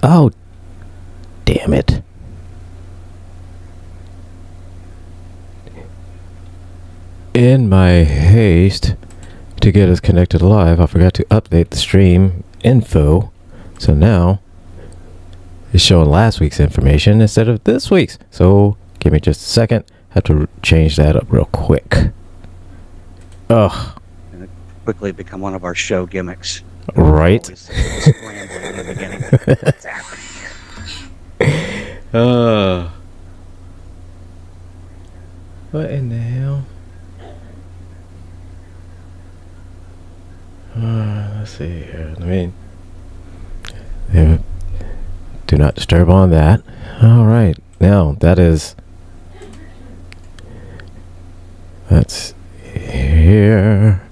Oh, damn it. In my haste to get us connected live, I forgot to update the stream info. So now it's showing last week's information instead of this week's. So give me just a second. Have to change that up real quick. Ugh. And it quickly become one of our show gimmicks. Right. Scrambling in the beginning. What's happening here? What in the hell? Let's see here. Do not disturb on that. All right. Now that's here.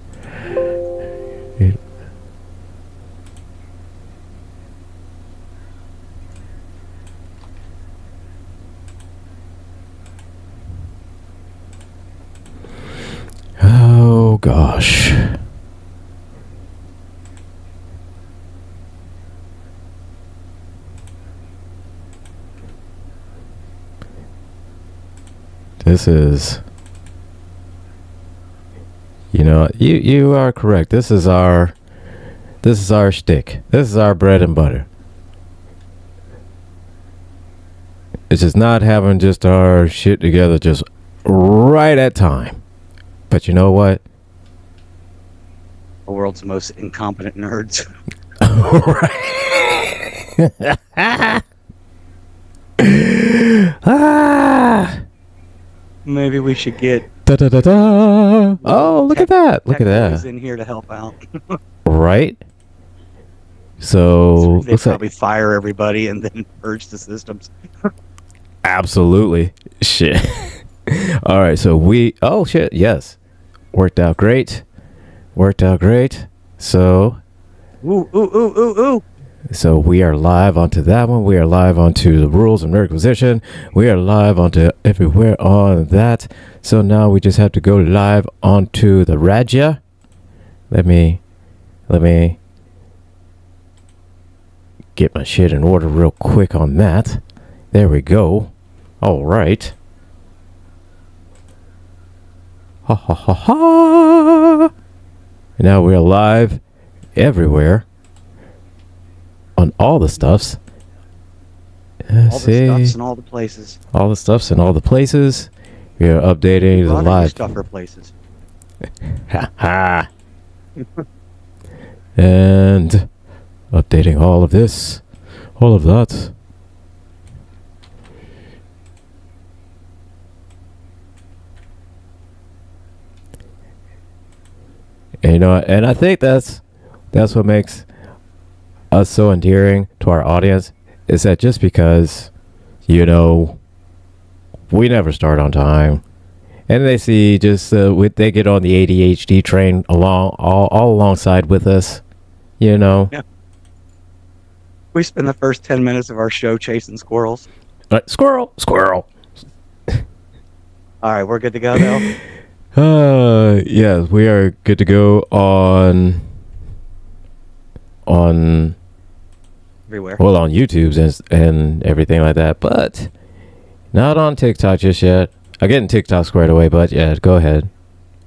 Oh gosh. This is, you are correct. This is our shtick. This is our bread and butter. It's just not having just our shit together just right at time. But you know what? The world's most incompetent nerds. Maybe we should get Oh, look at that. Look at that. In here to help out. Right? So they probably fire everybody and then purge the systems. Absolutely. Shit. All right, so oh shit, yes. Worked out great. So Ooh. So we are live onto that one. We are live onto the Rules of Nerdquisition. We are live onto everywhere on that. So now we just have to go live onto the Raja. Let me get my shit in order real quick on that. There we go. All right. Ha ha ha ha. And now we're live everywhere. On all the stuffs. All the stuffs and all the places. All the stuffs and all the places. We are updating the live. Stuffer places. Ha ha. And updating all of this. All of that. And, and I think that's what makes us so endearing to our audience, is that just because, we never start on time, and they see just they get on the ADHD train all alongside with us, Yeah. We spend the first 10 minutes of our show chasing squirrels. Squirrel. All right, we're good to go though. Yeah, we are good to go on everywhere. Well, on YouTube's and everything like that, but not on TikTok just yet. I'm getting TikTok squared away, but yeah, go ahead.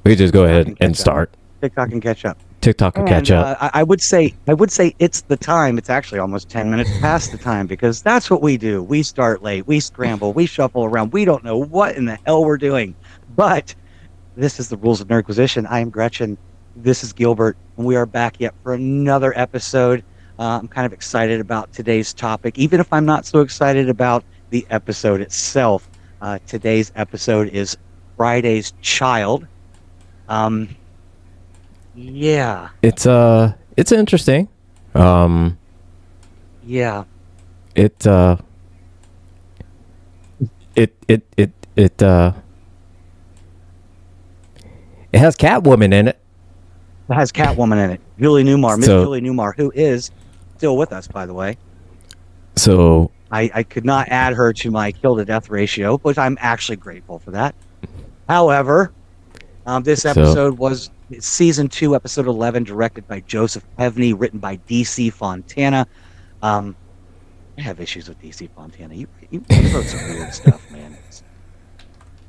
We just go ahead and start. TikTok can catch up. TikTok can catch up. I would say it's the time. It's actually almost 10 minutes past the time, because that's what we do. We start late. We scramble. We shuffle around. We don't know what in the hell we're doing. But this is the Rules of Nerdquisition. I am Gretchen. This is Gilbert, and we are back yet for another episode. I'm kind of excited about today's topic, even if I'm not so excited about the episode itself. Today's episode is Friday's Child. Yeah. It's interesting. Yeah. It has Catwoman in it. It has Catwoman in it. Julie Newmar, Miss Julie Newmar, who is still with us, by the way. So I could not add her to my kill to death ratio, but I'm actually grateful for that. However, this episode was season 2, episode 11, directed by Joseph Pevney, written by DC Fontana. I have issues with DC Fontana. You wrote some weird stuff, man.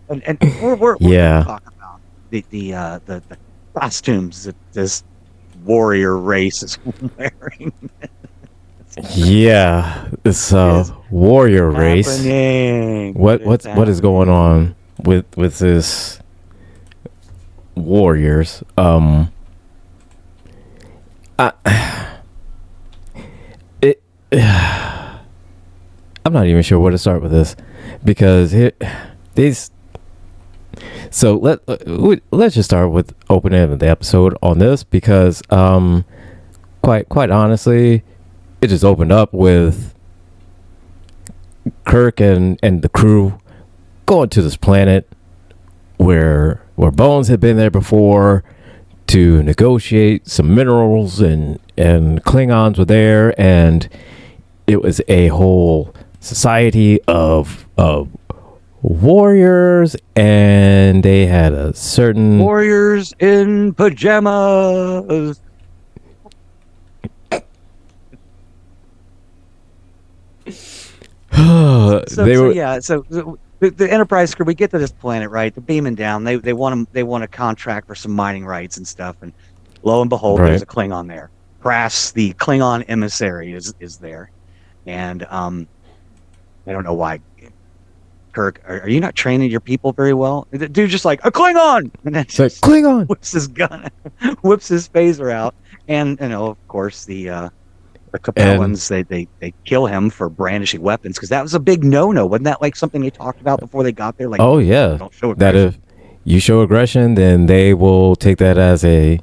And we're going to Yeah, talk about the costumes that this warrior race is wearing. yeah. It's It's warrior race. happening. It's What is going happening. on with this warriors? I, it. I'm not even sure where to start with this because these. So let's just start with opening the episode on this because quite honestly, it just opened up with Kirk and the crew going to this planet where Bones had been there before to negotiate some minerals and Klingons were there and it was a whole society of warriors and they had a certain Warriors in pajamas. they were So the Enterprise crew, we get to this planet, right? They're beaming down. They want a contract for some mining rights and stuff. And lo and behold, right. there's a Klingon there. Krass, the Klingon emissary, is there. And I don't know why. Kirk, are you not training your people very well? The dude's just like a Klingon, and then It's like just Klingon. whips his gun, whips his phaser out, and of course the Capellans they kill him for brandishing weapons because that was a big no-no. Wasn't that like something they talked about before they got there? Like, Oh yeah, don't show that aggression. if you show aggression, then they will take that as a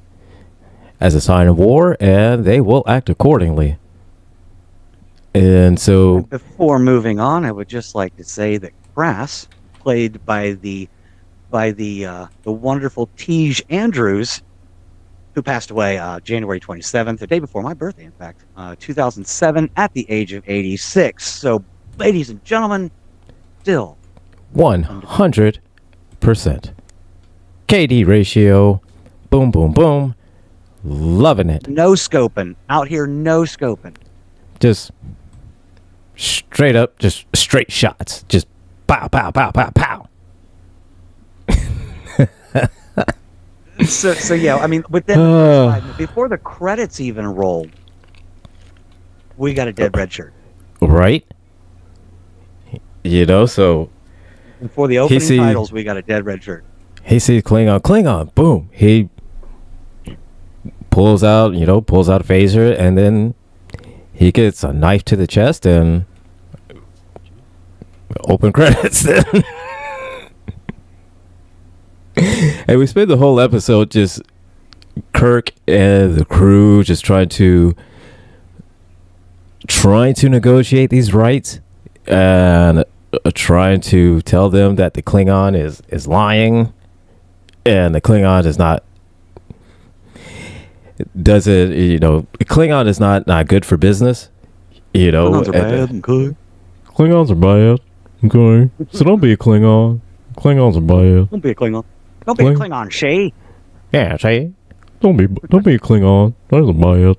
sign of war, and they will act accordingly. And so, Before moving on, I would just like to say that Krass, played by the wonderful Tej Andrews, who passed away January 27th, the day before my birthday, in fact, 2007, at the age of 86. So, ladies and gentlemen, still 100% KD ratio, boom, boom, boom, loving it. no scoping out here, no scoping. Just straight up, just straight shots, just pow, pow, pow, pow, pow. So yeah, I mean, within the first 5 minutes, before the credits even rolled, we got a dead red shirt. Right? You know, so Before the opening titles, we got a dead red shirt. he sees Klingon, boom. He pulls out a phaser, and then he gets a knife to the chest and open credits then. And we spent the whole episode just Kirk and the crew just trying to negotiate these rights and trying to tell them that the Klingon is lying and the Klingon is not Klingon is not good for business, Klingons are bad and good. Klingons are bad, okay, so don't be a Klingon. Klingons are bad. Don't be a Klingon. Don't be a Klingon, Shay. Yeah, say don't be a Klingon. That is bad.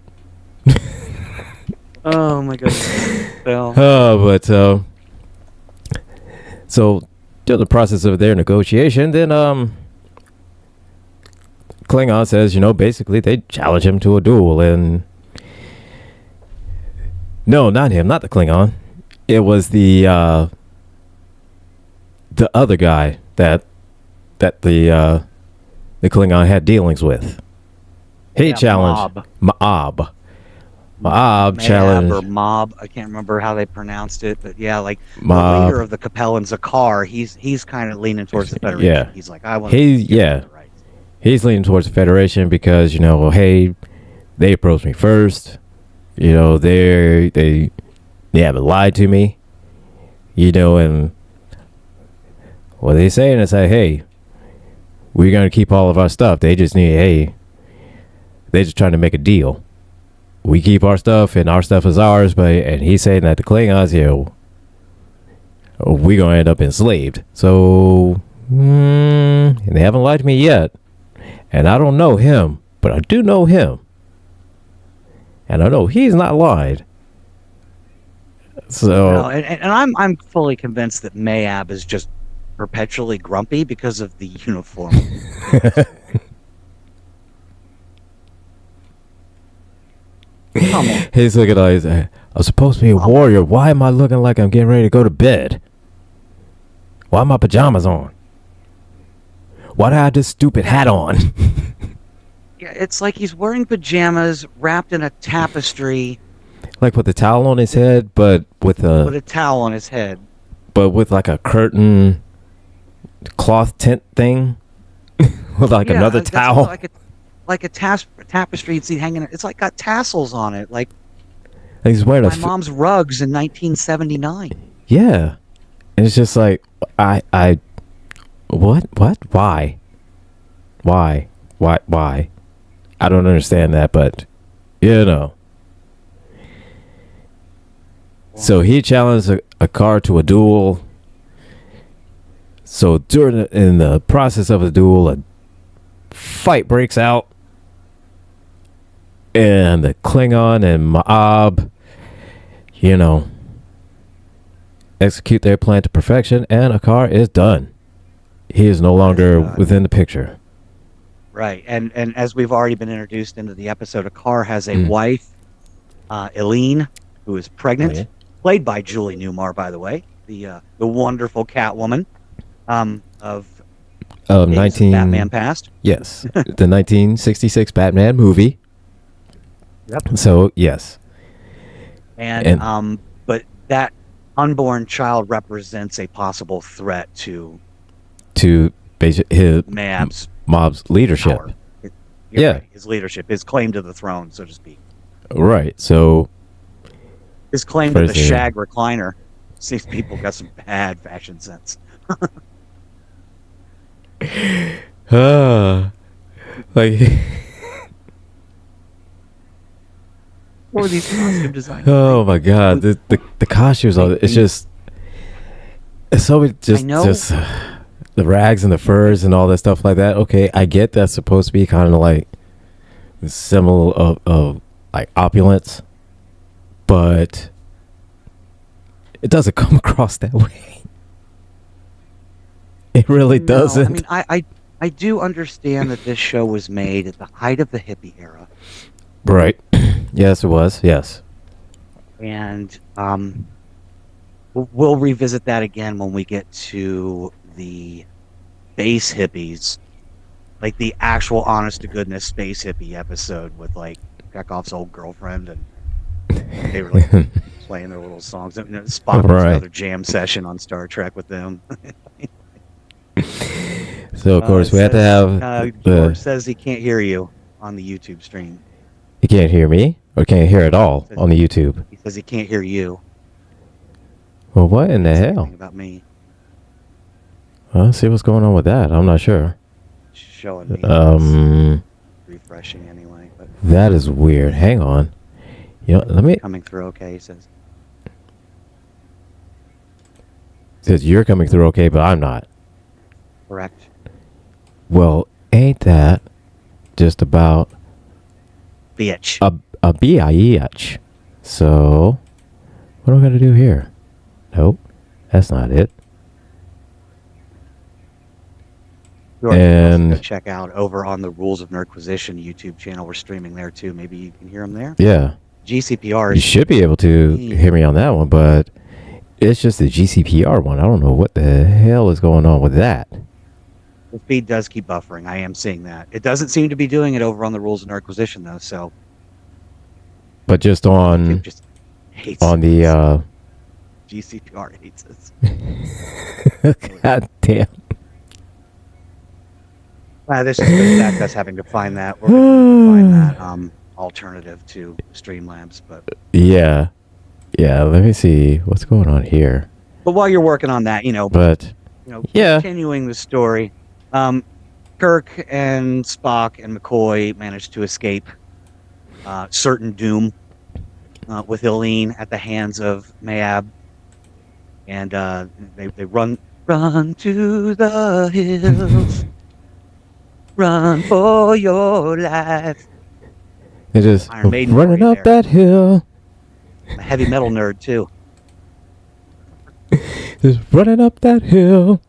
Oh my goodness. Well, But so during the process of their negotiation, then Klingon says, basically they challenge him to a duel, and no, not him, not the Klingon. It was the other guy that the Klingon had dealings with. He challenged Ma'ab. Ma'ab challenged or Mob. I can't remember how they pronounced it, but yeah, like Mob. The leader of the Capellans, Zakar, he's kind of leaning towards the Federation. Yeah. He's like, I want. He's leaning towards the Federation because hey, they approached me first. They haven't lied to me. And what they saying is like, hey, we're gonna keep all of our stuff. They just they're just trying to make a deal. We keep our stuff and our stuff is ours, and he's saying that the Klingons, we're gonna end up enslaved. So and they haven't lied to me yet. And I don't know him, but I do know him. And I know he's not lied. So and I'm fully convinced that Mayab is just perpetually grumpy because of the uniform. Come on. he's looking like I'm supposed to be a warrior. Why am I looking like I'm getting ready to go to bed? Why are my pajamas on? Why do I have this stupid hat on? Yeah, it's like he's wearing pajamas wrapped in a tapestry. Like with the towel on his head, but with a towel on his head. But with like a curtain cloth tent thing. With like another towel. Like a tapestry you'd see hanging. It's like got tassels on it. Like he's wearing my mom's rugs in 1979. Yeah. And it's just like, what? Why? I don't understand that, but, you know. So he challenged a car to a duel. So in the process of a duel, a fight breaks out. And the Klingon and Ma'ab, you know, execute their plan to perfection, and Akar is done. He is no longer within the picture. Right, and as we've already been introduced into the episode, Akar has a wife, Eileen, who is pregnant, played by Julie Newmar, by the way, the wonderful Catwoman of 19 Batman past. Yes, the 1966 Batman movie. Yep. So yes, and but that unborn child represents a possible threat to his mob's leadership. Power. Right, his leadership, his claim to the throne, so to speak. Right. So his claim to the shag recliner. These people got some bad fashion sense. Like. What were these costume designers? Oh my god, the costumes are it's so just the rags and the furs and all that stuff like that. Okay, I get that's supposed to be kind of like the symbol of like opulence, but it doesn't come across that way. It really doesn't. I mean, I do understand that this show was made at the height of the hippie era. Right. Yes, it was. Yes. And we'll revisit that again when we get to the space hippies, like the actual honest to goodness space hippie episode with like Chekhov's old girlfriend, and they were like playing their little songs. You know, Spock was another jam session on Star Trek with them. So of course we have to have. George says he can't hear you on the YouTube stream. He can't hear me, or can't hear at all on the YouTube. He says he can't hear you. Well, what in the hell? About me. Well, let's see what's going on with that. I'm not sure. Showing me. Refreshing anyway. But that is weird. Hang on. You know, let me. Coming through okay, he says. Says you're coming through okay, but I'm not. Correct. Well, ain't that just about bitch? A bitch. So, what am I gonna do here? Nope, that's not it. And check out over on the Rules of Nerdquisition YouTube channel. We're streaming there too. Maybe you can hear them there. Yeah. GCPR. You should be able to hear me on that one, but it's just the GCPR one. I don't know what the hell is going on with that. The feed does keep buffering. I am seeing that. It doesn't seem to be doing it over on the Rules of Nerdquisition though. So. But just on just hates on the GCPR hates us. God damn. This is Zach us having to find that. We're going to find that alternative to Streamlabs, but yeah. Let me see what's going on here. But while you're working on that, continuing the story, Kirk and Spock and McCoy managed to escape certain doom with Eileen at the hands of Mayab, and they run to the hills. Run for your life. It just running up that hill. I'm a heavy metal nerd too. Just running up that hill.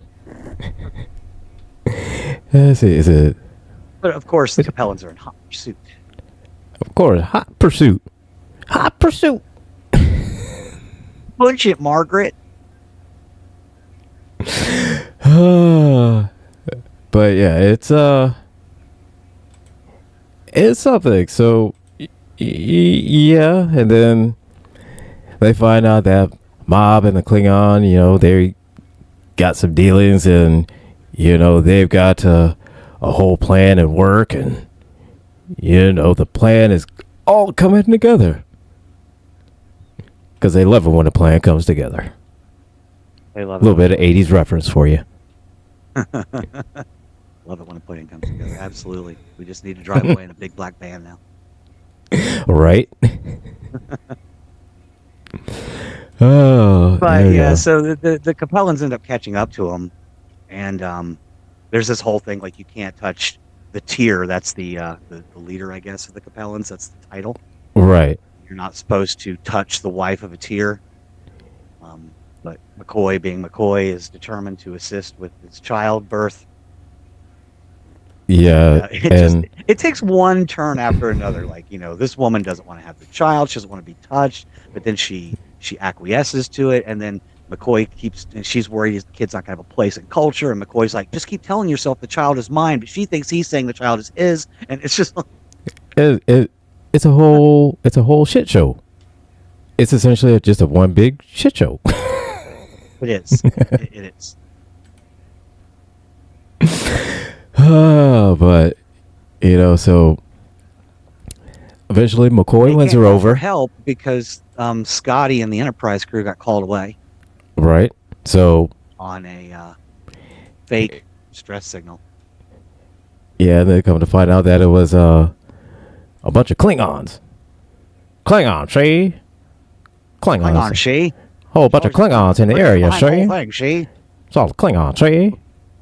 Let's see, is it? But of course, the Capellans are in hot pursuit. Of course, hot pursuit. Hot pursuit. Punch it, Margaret. But yeah, it's something. So yeah, and then they find out that Mob and the Klingon, they got some dealings, and they've got a whole plan at work, and the plan is all coming together because they love it when a plan comes together. They love a little bit of 80s reference for you. Love it when a plan comes together. Absolutely. We just need to drive away in a big black van now. Right? Oh, but yeah, so the Capellans end up catching up to him, and there's this whole thing like you can't touch the tier. That's the leader, I guess, of the Capellans. That's the title. Right. You're not supposed to touch the wife of a tier. But McCoy, being McCoy, is determined to assist with his childbirth. Yeah, it takes one turn after another. Like, this woman doesn't want to have the child. She doesn't want to be touched. But then she acquiesces to it. And then McCoy she's worried the kid's not going to have a place in culture. And McCoy's like, just keep telling yourself the child is mine. But she thinks he's saying the child is his. And it's just it's a whole shit show. It's essentially just a one big shit show. It is. It is. But so eventually McCoy wins her over. Help because Scotty and the Enterprise crew got called away. Right. So on a fake stress signal. Yeah, they come to find out that it was a bunch of Klingons. Klingon, see? Klingon, see? Whole bunch of Klingons in the area, see? It's all Klingons, see?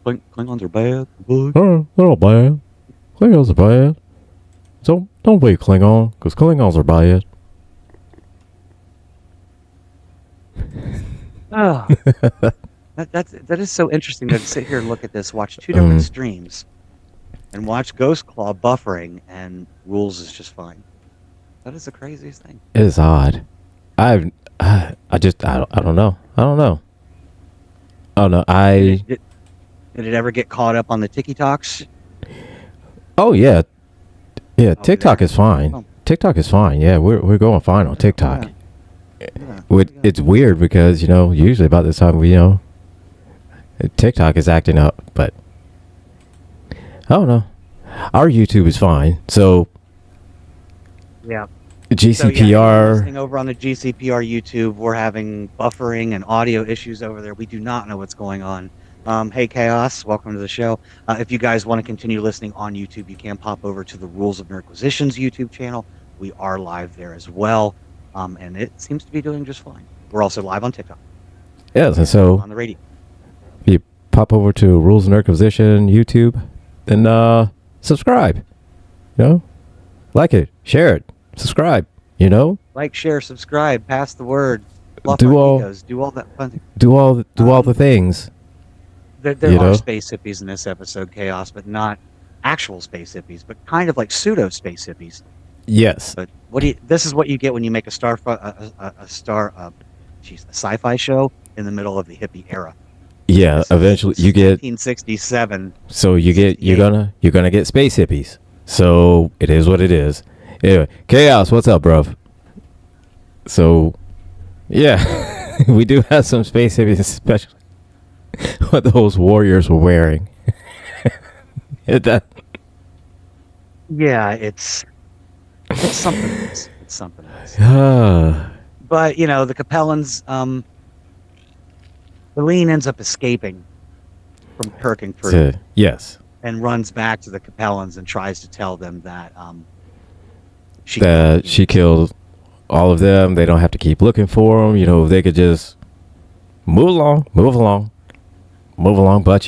Klingons are bad. They're all bad. Klingons are bad. So don't be Klingon, because Klingons are bad. Oh, that is so interesting to sit here and look at this, watch two different streams, and watch Ghost Claw buffering, and Rules is just fine. That is the craziest thing. It is odd. I don't know. Did it ever get caught up on the TikToks? Oh yeah, TikTok is fine. Oh. TikTok is fine. Yeah, we're going fine on TikTok. Yeah. It's weird because usually about this time TikTok is acting up, but I don't know. Our YouTube is fine, so yeah. GCPR. Listening over on the GCPR YouTube, we're having buffering and audio issues over there. We do not know what's going on. Hey Chaos, welcome to the show. If you guys want to continue listening on YouTube, you can pop over to the Rules of Nerdquisition's YouTube channel. We are live there as well, and it seems to be doing just fine. We're also live on TikTok. Yes, and so on the radio. You pop over to Rules of Nerdquisition YouTube, and subscribe. Like it, share it, subscribe. Like, share, subscribe, pass the word. Do all that fun thing. Do all the things. There are space hippies in this episode, Chaos, but not actual space hippies, but kind of like pseudo space hippies. Yes. But this is what you get when you make a sci-fi show in the middle of the hippie era. Yeah, eventually you get 1967. So you're gonna get space hippies. So it is what it is. Anyway, Chaos, what's up, bruv? So yeah, we do have some space hippies, especially what those warriors were wearing. Yeah, it's something else. It's something else. But the Capellans, Helene ends up escaping from Kirk and crew. Yes. And runs back to the Capellans and tries to tell them that she killed all of them. They don't have to keep looking for them. They could just move along. But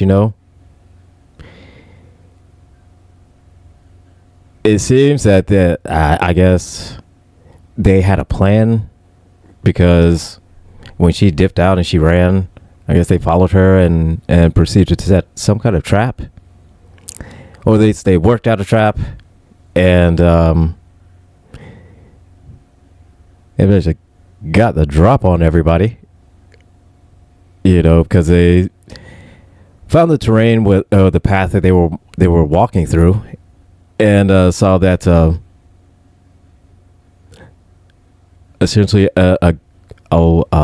it seems that I guess they had a plan, because when she dipped out and she ran, I guess they followed her and proceeded to set some kind of trap, or they worked out a trap, and they basically got the drop on everybody. Because they found the terrain with the path that they were walking through, and saw that essentially a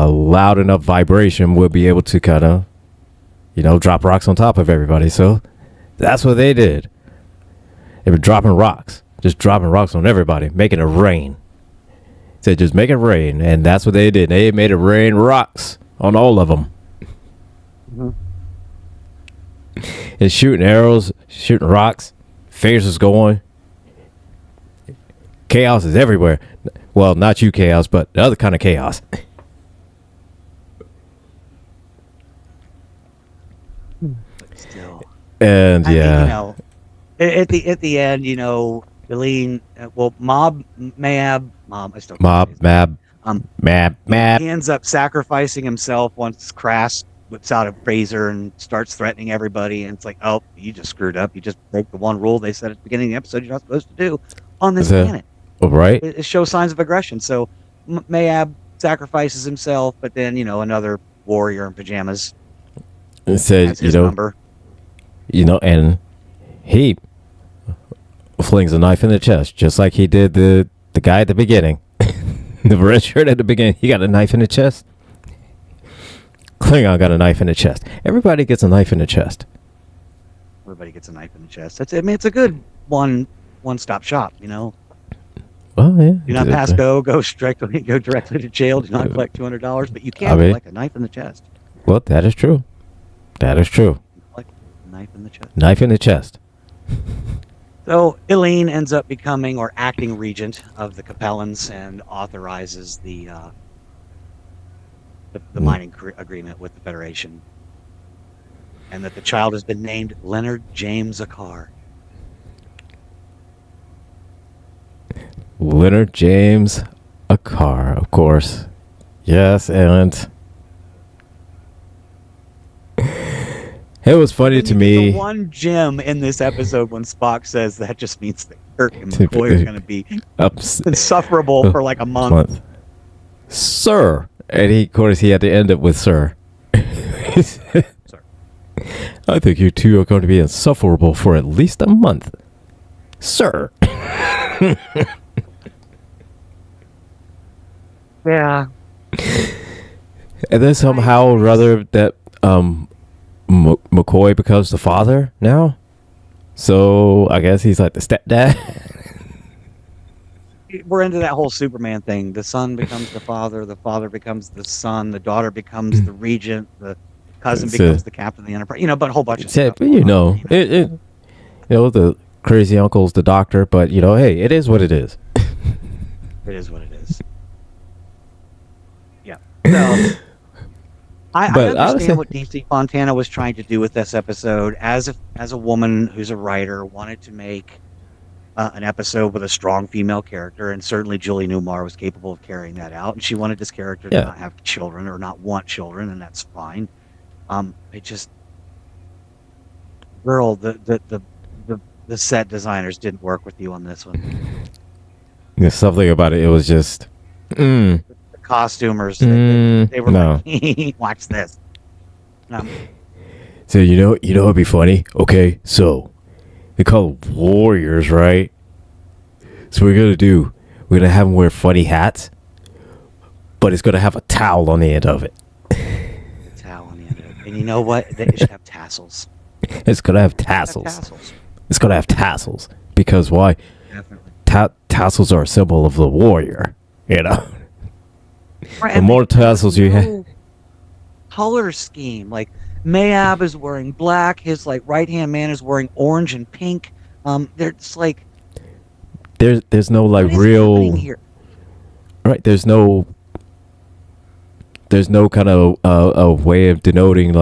loud enough vibration would be able to kind of drop rocks on top of everybody. So that's what they did. They were dropping rocks on everybody, making it rain. Said just make it rain, and that's what they did. They made it rain rocks on all of them. Mm-hmm. And shooting arrows, shooting rocks, phasers going. Chaos is everywhere. Well, not you chaos, but the other kind of chaos. Still. And I yeah. mean, at the end, Eileen, Mab, he ends up sacrificing himself once Crass whips out a razor and starts threatening everybody, and it's like, oh, you just screwed up. You just broke the one rule they said at the beginning of the episode you're not supposed to do on this planet. Right. It shows signs of aggression. So Mayab sacrifices himself, but then, another warrior in pajamas says, number. And he flings a knife in the chest, just like he did the guy at the beginning. The red shirt at the beginning, he got a knife in the chest. Klingon got a knife in the chest. Everybody gets a knife in the chest. Everybody gets a knife in the chest. It's a good one-stop shop, Well, yeah. Do not pass go directly to jail. Do not collect $200, but you can collect a knife in the chest. Well, that is true. Collect a knife in the chest. Knife in the chest. So Eileen ends up becoming or acting regent of the Capellans and authorizes the mining agreement with the Federation, and that the child has been named Leonard James Akar. Leonard James Akar, of course. Yes, and it was funny to me. The one gem in this episode when Spock says that just means that Kirk and McCoy are going to be insufferable for like a month. Sir. And of course, he had to end it with sir. Sir. I think you two are going to be insufferable for at least a month. Sir. Yeah. And then somehow or other that McCoy becomes the father now. So I guess he's like the stepdad. We're into that whole Superman thing. The son becomes the father becomes the son, the daughter becomes the regent, the cousin becomes the captain of the Enterprise. But a whole bunch of stuff. The crazy uncle's the doctor, but hey, it is what it is. It is what it is. Yeah. So I understand what DC Fontana was trying to do with this episode. As a woman who's a writer, wanted to make an episode with a strong female character, and certainly Julie Newmar was capable of carrying that out. And she wanted this character to not have children or not want children, and that's fine. Girl, the set designers didn't work with you on this one. There's something about it. It was just the costumers. They were like, watch this. So it'd be funny. Okay, so they call them warriors, right? So we're gonna have them wear funny hats, but it's gonna have a towel on the end of it. And you know what? It should have tassels. It's gonna have tassels. It's gonna have tassels because why? Definitely. Tassels are a symbol of the warrior. Right, the more tassels you have. Color scheme, like Mayab is wearing black. His right hand man is wearing orange and pink. There's like there's no real here? Right. There's no kind of a way of denoting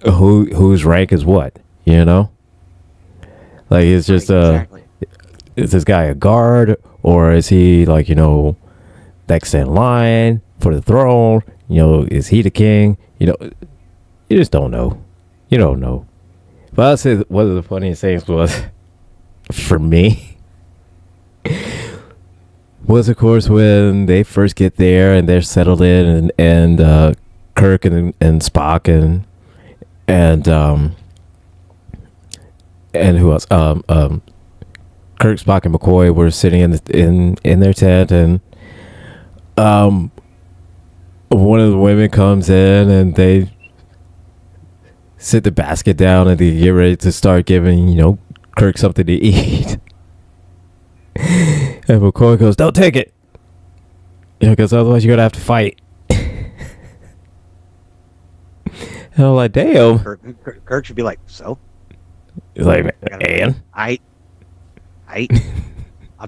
whose rank is what, like it's just exactly. Is this guy a guard or is he next in line for the throne? You know, is he the king? You know, you just don't know. You don't know. But I'll say one of the funniest things was, for me, was of course when they first get there and they're settled in, and Kirk and Spock and who else? Kirk, Spock, and McCoy were sitting in their tent, and one of the women comes in and they sit the basket down and they get ready to start giving, you know, Kirk something to eat. And McCoy goes, "Don't take it, you know, because otherwise you're gonna have to fight." And I'm like, damn. Kirk should be like, so. He's like, and I'll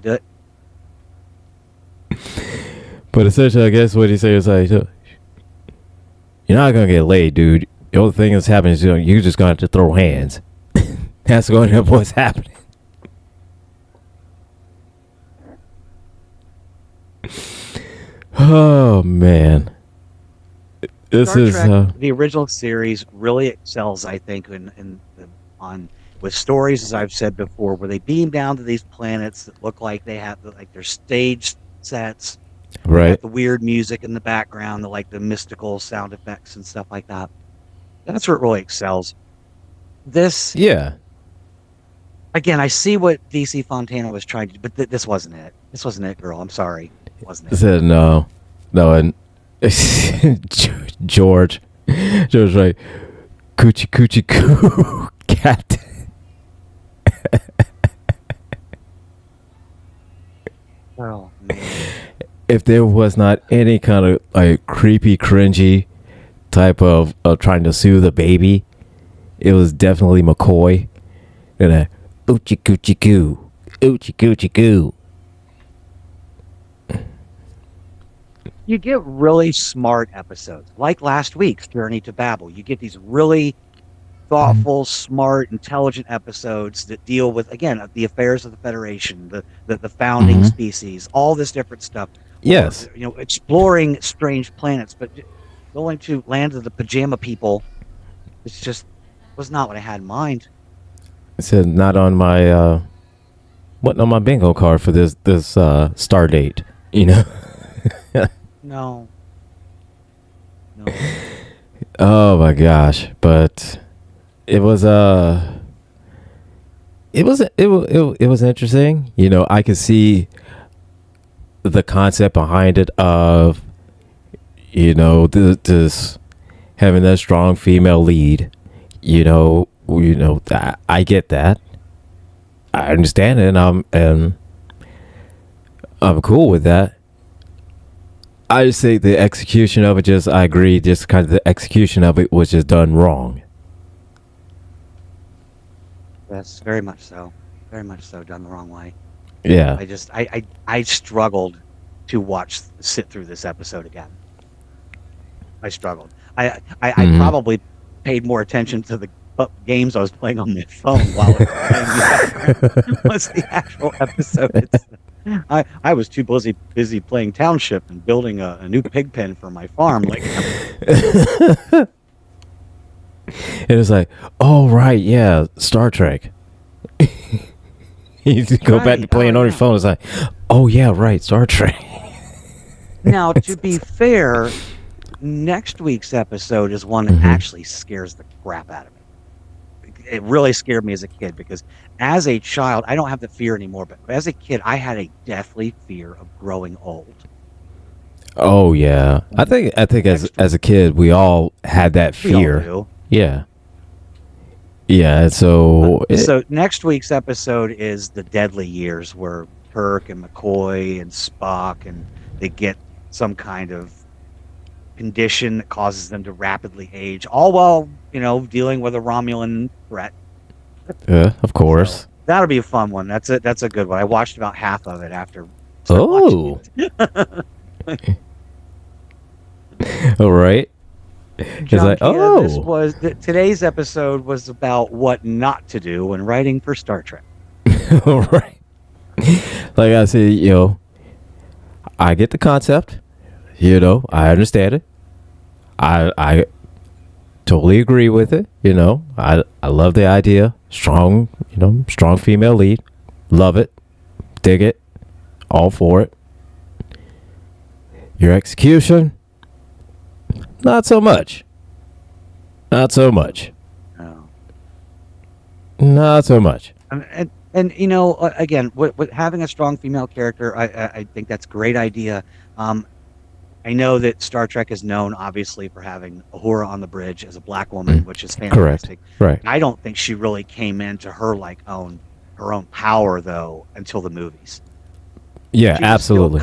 do it. But essentially, I guess what he said is like, "You're not gonna get laid, dude. The only thing that's happening is you're just gonna have to throw hands." That's going to what's happening. Oh man, this Star is Trek, the original series really excels, I think, on with stories, as I've said before, where they beam down to these planets that look like they have like their stage sets, right? The weird music in the background, the mystical sound effects and stuff like that. That's where it really excels. This, Yeah. Again, I see what DC Fontana was trying to do, but this wasn't it. This wasn't it, girl. I'm sorry, it wasn't it. Said no, and George like, coochie coochie coo, Captain. Oh man. If there was not any kind of like creepy, cringy type of trying to soothe the baby, it was definitely McCoy. And a oochie coochie coo, oochie coochie coo. You get really smart episodes, like last week's Journey to Babel. You get these really thoughtful, smart, intelligent episodes that deal with, again, the affairs of the Federation, the founding species, all this different stuff. Yes. Or, you know, exploring strange planets, but going to Land of the Pajama People, it's just was not what I had in mind. It said not on my wasn't on my bingo card for this star date, you know. No. Oh my gosh, but it was it was interesting. You know, I could see the concept behind it of, you know, this having that strong female lead. You know, I get that. I understand it, and I'm cool with that. I just think the execution of it, I agree, just kind of the execution of it was just done wrong. That's very much so done the wrong way. Yeah. I struggled to sit through this episode again. I struggled. I probably paid more attention to the games I was playing on my phone while it was the actual episode itself. I was too busy playing Township and building a new pig pen for my farm. Like, it was like, oh right, yeah, Star Trek. You just go back to playing on your phone. It's like, oh yeah, right, Star Trek. Now, to be fair, next week's episode is one that actually scares the crap out of me. It really scared me as a kid, because as a child, I don't have the fear anymore, but as a kid, I had a deathly fear of growing old. Oh yeah, I think as a kid, we all had that fear. Yeah. So next week's episode is the Deadly Years, where Kirk and McCoy and Spock, and they get some kind of condition that causes them to rapidly age, all while, you know, dealing with a Romulan threat. Yeah, of course. So that'll be a fun one. That's a good one. I watched about half of it after. Oh. All right. John, like, oh. Today's episode was about what not to do when writing for Star Trek. All right. Like I said, you know, I get the concept. You know, I understand it. I totally agree with it. I love the idea. Strong, strong female lead. Love it. Dig it. All for it. Your execution, not so much. Not so much. No. Not so much. And again, with having a strong female character, I think that's a great idea. I know that Star Trek is known, obviously, for having Uhura on the bridge as a black woman, which is fantastic. Correct. Right. I don't think she really came into her her own power though until the movies. Yeah, absolutely.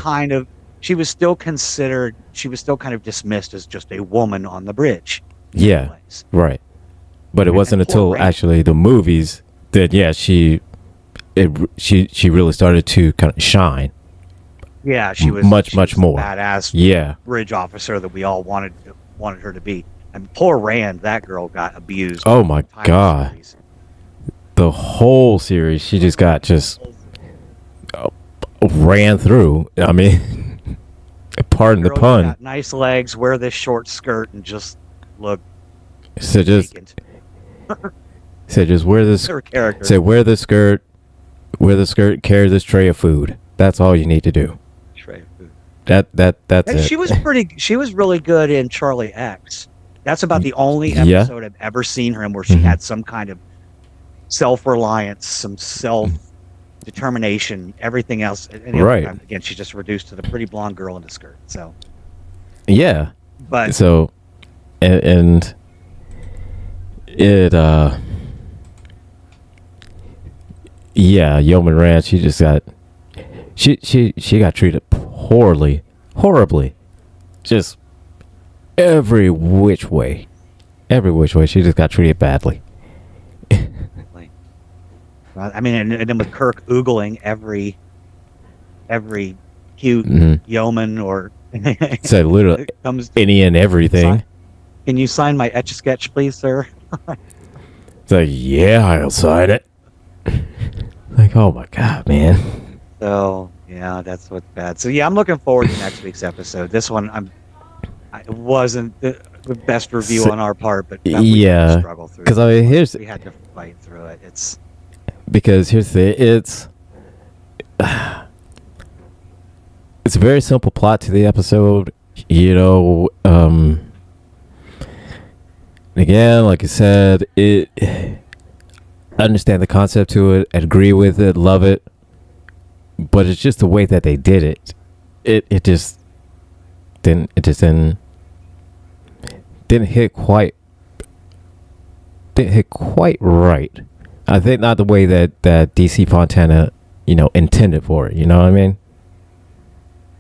She was still kind of dismissed as just a woman on the bridge. Yeah, right. But it wasn't until actually the movies that she really started to kind of shine. Yeah, she was much more badass bridge officer that we all wanted her to be. And poor Rand, that girl got abused. Oh my God. Series. The whole series, she just ran through. I mean, pardon the pun. Got nice legs, wear this short skirt, and just look. So just wear this. Say wear the skirt, carry this tray of food. That's all you need to do. Tray of food. That's and it. She was really good in Charlie X. That's about the only episode I've ever seen her in where she had some kind of self-reliance, some self-determination, everything else. And right. Time, again, she's just reduced to the pretty blonde girl in a skirt. So. Yeah. But so, and it Yeoman Rand, she just got she got treated horribly, just every which way she just got treated badly. I mean, and then with Kirk oogling every cute yeoman or so literally any and everything. Can you sign my Etch-a-Sketch, please, sir? It's like, yeah, I'll sign it. Like, oh my God, man. So yeah, that's what's bad. So yeah, I'm looking forward to next week's episode. This one, it wasn't the best review on our part, but we had to struggle through. Because I mean, we had to fight through it. It's because here's it's a very simple plot to the episode. Again, like I said, I understand the concept to it, I agree with it, love it, but it's just the way that they did it. It just didn't hit quite right. I think not the way that DC Fontana, intended for it. You know what I mean?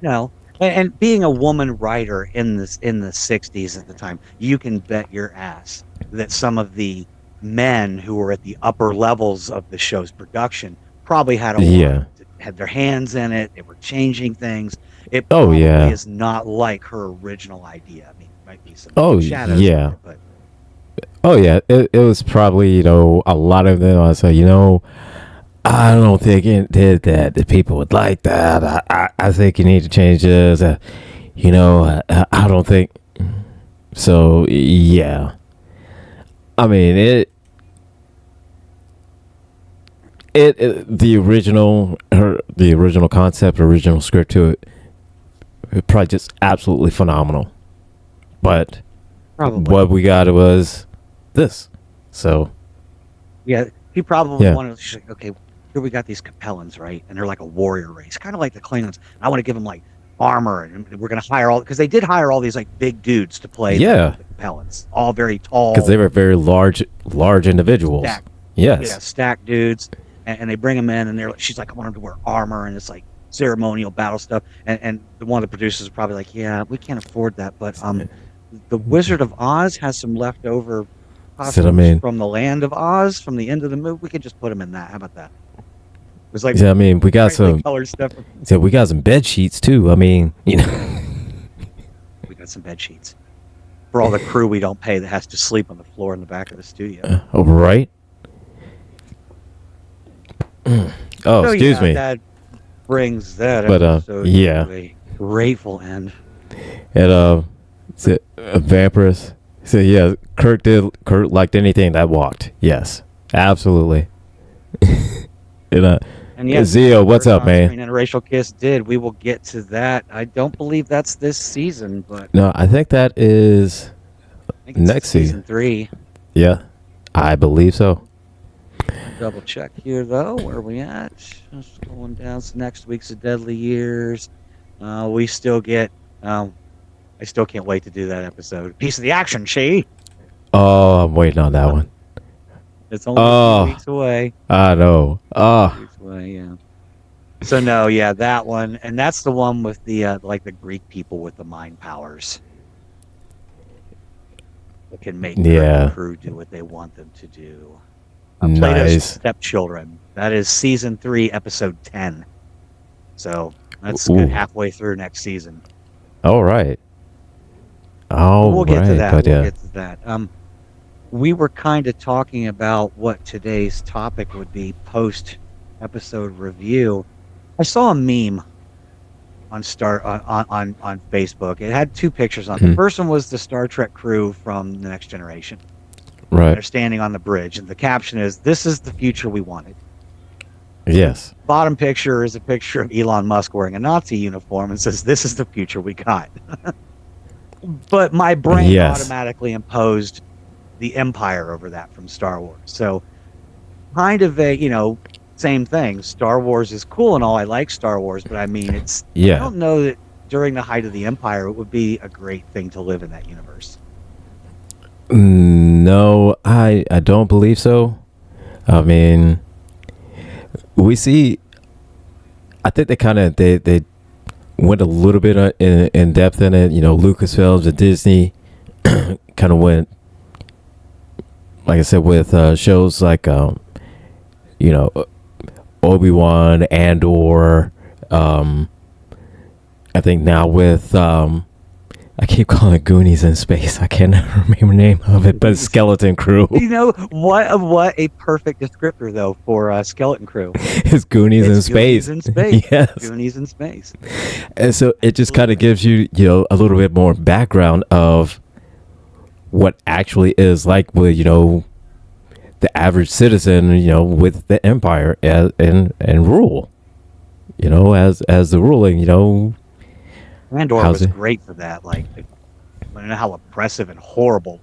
No. And being a woman writer in the 60s at the time, you can bet your ass that some of the men who were at the upper levels of the show's production probably had had their hands in it. They were changing things. It probably is not like her original idea. I mean, it might be some shadows. Yeah. There, but. Oh yeah, it was probably a lot of them. I was like, I don't think it did that. The people would like that. I think you need to change this. I don't think so. Yeah, I mean the original concept, original script to it probably just absolutely phenomenal. But what we got was this. So yeah, he probably wanted. She's like, okay. Here we got these Capellans, right? And they're like a warrior race, kind of like the Klingons. I want to give them like armor, and we're going to hire because they did hire all these like big dudes to play the Capellans, all very tall. Because they were very large individuals. Stacked dudes, and they bring them in, and she's like, I want them to wear armor, and it's like ceremonial battle stuff. And one of the producers is probably like, yeah, we can't afford that, but the Wizard of Oz has some leftover costumes from the Land of Oz from the end of the movie. We could just put them in that. How about that? It was like, we got some colored stuff. So we got some bed sheets too. I mean, we got some bed sheets for all the crew we don't pay that has to sleep on the floor in the back of the studio. Right. Excuse me. That brings that episode to a grateful end. And So, vampirist. So yeah, Kirk liked anything that walked. Yes, absolutely. And, And yes, Zio, what's first up, man? on-screen interracial kiss did. We will get to that. I don't believe that's this season, but No, I think that is I think it's next season season. 3. Yeah, I believe so. Double check here though. Where are we at? Just going down. So next week's the Deadly Years. We still get. I still can't wait to do that episode. Piece of the action, she. Oh, I'm waiting on that one. It's only a few weeks away. I know. Weeks away, yeah. So no, yeah, that one, and that's the one with the like the Greek people with the mind powers that can make the crew do what they want them to do. Plato's Stepchildren. That is season 3, episode 10. So that's good halfway through next season. All right. We'll get to that. We'll get to that. We were kind of talking about what today's topic would be post episode review. I saw a meme on on Facebook. It had 2 pictures on it. The first one was the Star Trek crew from The Next Generation. Right. They're standing on the bridge, and the caption is, "This is the future we wanted." Yes. Bottom picture is a picture of Elon Musk wearing a Nazi uniform and says, "This is the future we got." But my brain automatically imposed the Empire over that from Star Wars. So kind of a, same thing. Star Wars is cool and all. I like Star Wars, but I mean, I don't know that during the height of the Empire, it would be a great thing to live in that universe. No, I don't believe so. I mean, we see, I think they went a little bit in depth in it. Lucasfilms and Disney kind of went, like I said, with shows like Obi-Wan, Andor. I think now with I keep calling it Goonies in Space. I can't remember the name of it, but Skeleton Crew. What a perfect descriptor though for Skeleton Crew. It's Goonies in Space. Goonies in Space. Yes. Goonies in Space. And so it just kind of gives you, a little bit more background of what actually is like with, the average citizen, with the Empire and rule, as the ruling, Andor was great for that. Like, I know how oppressive and horrible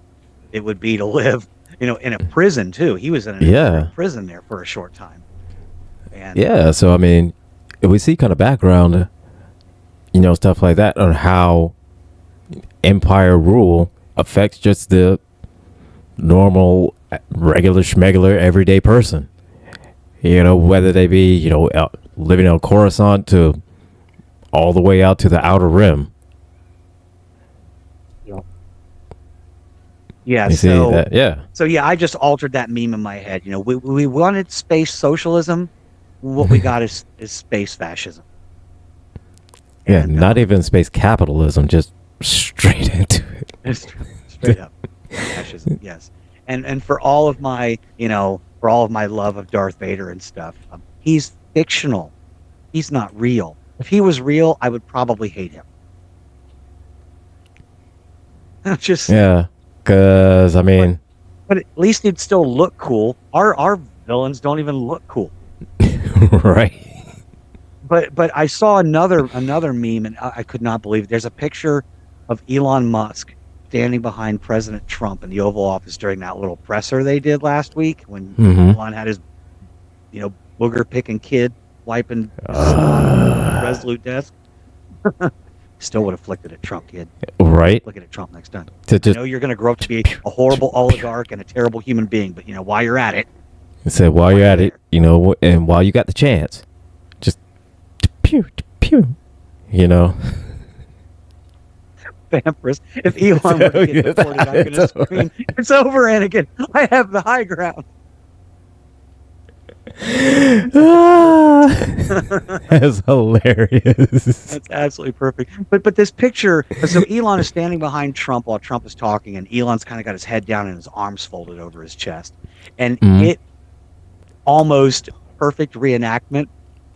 it would be to live, in a prison too. He was in a prison there for a short time. And so I mean, we see kind of background, stuff like that on how Empire rule affects just the normal, regular schmegular everyday person. Whether they be, living on Coruscant to all the way out to the Outer Rim. Yeah. So I just altered that meme in my head. We wanted space socialism. What we got is space fascism. And, not even space capitalism, just straight into it. Straight up fascism. Yes. And for all of my, for all of my love of Darth Vader and stuff, he's fictional. He's not real. If he was real, I would probably hate him. Because I mean, but at least he'd still look cool. Our villains don't even look cool, right? But I saw another meme, and I could not believe it. There's a picture of Elon Musk standing behind President Trump in the Oval Office during that little presser they did last week when Elon had his, booger picking kid wiping on the Resolute desk. Still would have flicked it at Trump, kid. Right. Look at Trump next time. I know you're going to grow up to be a horrible oligarch and a terrible human being, but while you're at it. While you're at it, and while you got the chance, just pew. Vampirist. If Elon were to get deported, I'm going to scream, "It's over, Anakin! I have the high ground." That's hilarious. That's absolutely perfect. But this picture, so Elon is standing behind Trump while Trump is talking, and Elon's kind of got his head down and his arms folded over his chest, and it almost perfect reenactment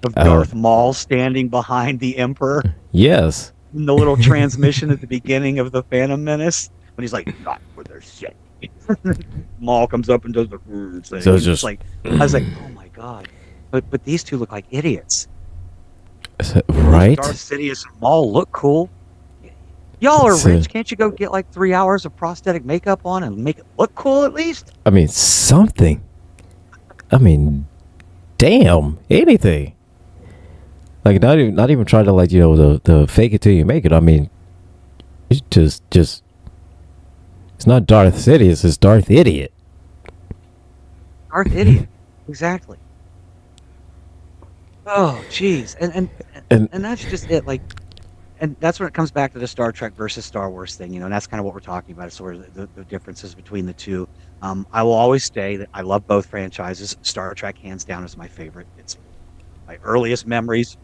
of Darth Maul standing behind the Emperor. Yes. in the little transmission at the beginning of the Phantom Menace when he's like, "Not for their shit." Maul comes up and does the thing. So it's just like, I was like, "Oh my god!" But these two look like idiots. right. Darth Sidious and Maul look cool. Y'all are rich. Can't you go get like 3 hours of prosthetic makeup on and make it look cool at least? I mean, something. I mean, damn, anything. Like not even try to like the fake it till you make it. I mean, it's just it's not Darth Sidious, it's Darth Idiot. Darth Idiot, exactly. Oh, jeez, and that's just it. Like, and that's when it comes back to the Star Trek versus Star Wars thing, and that's kind of what we're talking about. Sort of the differences between the two. I will always say that I love both franchises. Star Trek, hands down, is my favorite. It's my earliest memories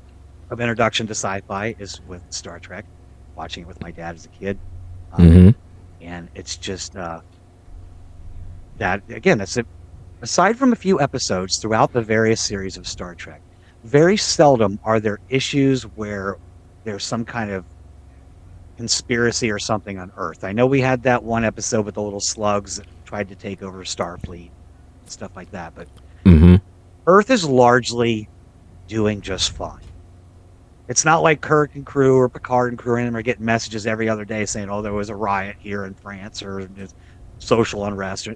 of introduction to sci-fi is with Star Trek, watching it with my dad as a kid. And it's just that again, that's it. Aside from a few episodes throughout the various series of Star Trek, very seldom are there issues where there's some kind of conspiracy or something on Earth. I know we had that one episode with the little slugs that tried to take over Starfleet, stuff like that, but Earth is largely doing just fine. It's not like Kirk and crew or Picard and crew and them are getting messages every other day saying, "Oh, there was a riot here in France or social unrest."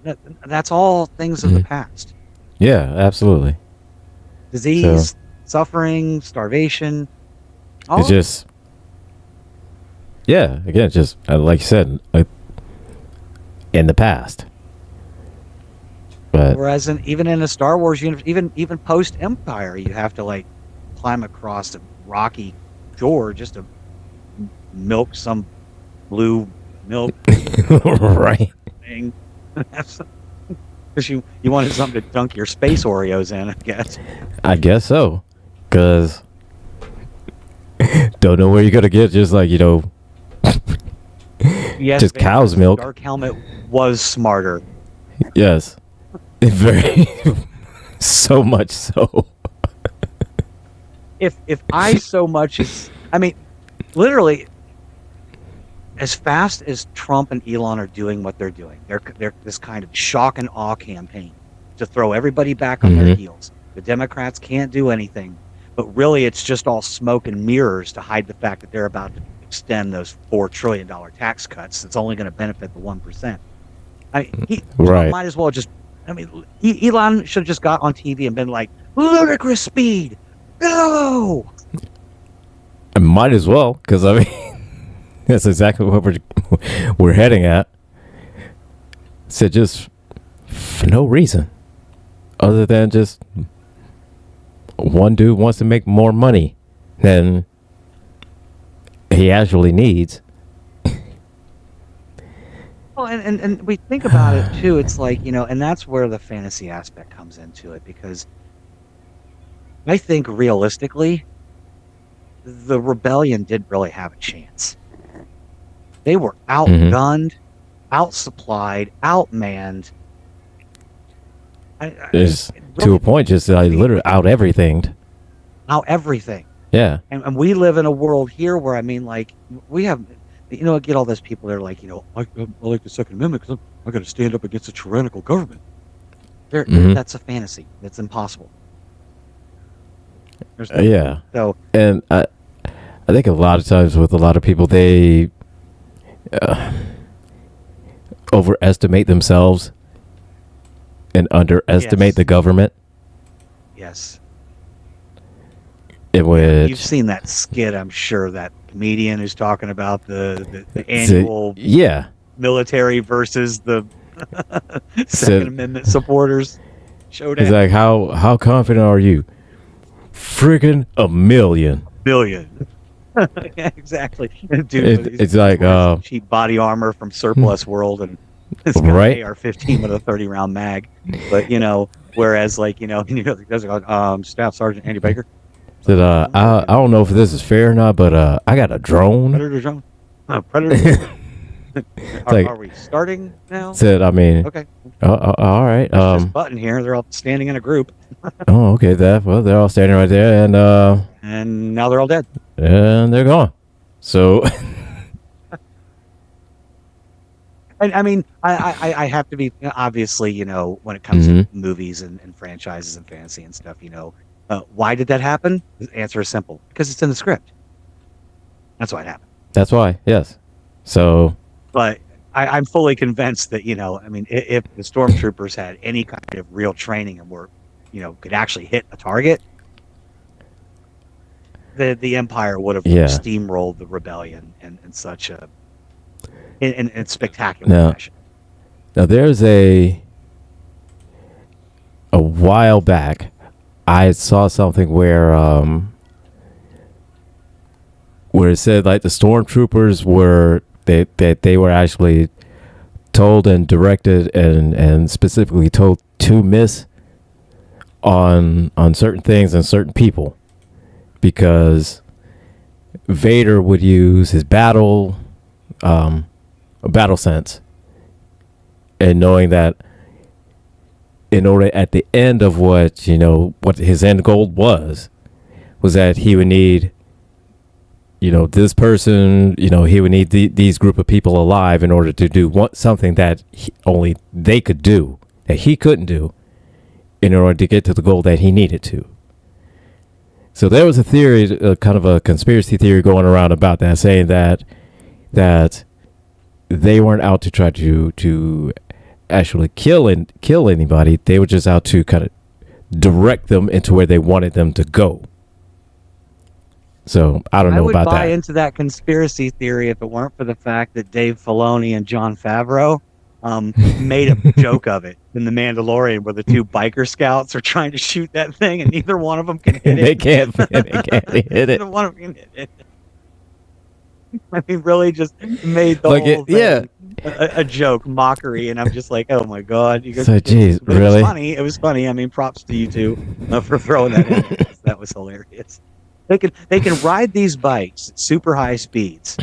That's all things of the past. Yeah, absolutely. Disease, suffering, starvation. It's just, yeah, again, just like you said, in the past. But whereas even in a Star Wars universe, even post Empire, you have to like climb across a rocky shore just to milk some blue milk right thing. Because you wanted something to dunk your space Oreos in, I guess so, because don't know where you're gonna get just like yes, just cow's milk. Dark Helmet was smarter. Yes, very so much so. If I so much as, I mean, literally, as fast as Trump and Elon are doing what they're doing, they're this kind of shock and awe campaign to throw everybody back on their heels. The Democrats can't do anything, but really it's just all smoke and mirrors to hide the fact that they're about to extend those $4 trillion tax cuts that's only going to benefit the 1%. I mean, might as well just, I mean, Elon should have just got on TV and been like, ludicrous speed. No, I might as well, because I mean, that's exactly what we're heading at. So just for no reason, other than just one dude wants to make more money than he actually needs. Well, and we think about it too. It's like, and that's where the fantasy aspect comes into it, because I think realistically, the rebellion didn't really have a chance. They were outgunned, outsupplied, outmanned. To a point, just literally out everything. Out everything. Yeah. And we live in a world here where, I mean, like, we have, I get all those people that are like, I like the Second Amendment because I got to stand up against a tyrannical government. That's a fantasy. That's impossible. Yeah. So, and I think a lot of times with a lot of people, they overestimate themselves and underestimate the government. Yes. You've seen that skit, I'm sure, that comedian who's talking about the annual military versus the Second Amendment supporters showdown. He's like, how confident are you? Friggin' a million. Yeah, exactly. Dude, it's like cheap body armor from Surplus World, and it's got an AR-15 with a 30-round mag. But whereas like Staff Sergeant Andy Baker said, I don't know if this is fair or not, but I got a drone. Predator drone. Predator. Are we starting now? Said, I mean, okay. All right. There's this button here. They're all standing in a group. Oh, okay. They're all standing right there, and now they're all dead. And they're gone. So And I mean, I have to be obviously, when it comes to movies and franchises and fantasy and stuff, why did that happen? The answer is simple: because it's in the script. That's why it happened. that's why, yes. So, But I'm fully convinced that I mean, if the stormtroopers had any kind of real training and were, could actually hit a target, the Empire would have steamrolled the rebellion in such a in spectacular fashion. Now there's a while back, I saw something where it said like the stormtroopers were that they were actually told and directed and specifically told to miss on certain things and certain people, because Vader would use his battle sense, and knowing that in order at the end of what his end goal was that he would need this person, he would need these group of people alive in order to do something that only they could do, that he couldn't do, in order to get to the goal that he needed to. So there was a theory, kind of a conspiracy theory going around about that, saying that they weren't out to try to actually kill anybody. They were just out to kind of direct them into where they wanted them to go. So I don't know about that. I would buy into that conspiracy theory if it weren't for the fact that Dave Filoni and Jon Favreau made a joke of it in The Mandalorian, where the two biker scouts are trying to shoot that thing and neither one of them can hit it. They can't hit it. Neither one of them can hit it. I mean, really just made the whole thing a joke, mockery, and I'm just like, oh my god! Geez, really? It was funny. I mean, props to you two for throwing that in. That was hilarious. They can ride these bikes at super high speeds,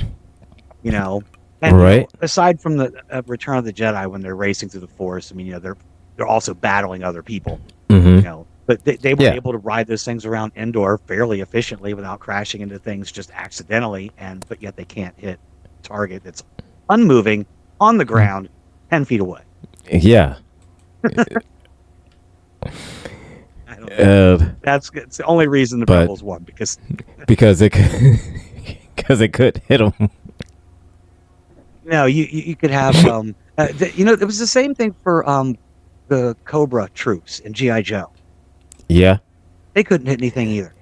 and right. Aside from the Return of the Jedi, when they're racing through the forest, I mean, they're also battling other people, But they were able to ride those things around indoor fairly efficiently without crashing into things just accidentally, but yet they can't hit a target that's unmoving on the ground 10 feet away. Yeah. I don't know. It's the only reason the Rebels won, because it could hit them. No, you could have it was the same thing for the Cobra troops in G.I. Joe. Yeah. They couldn't hit anything either.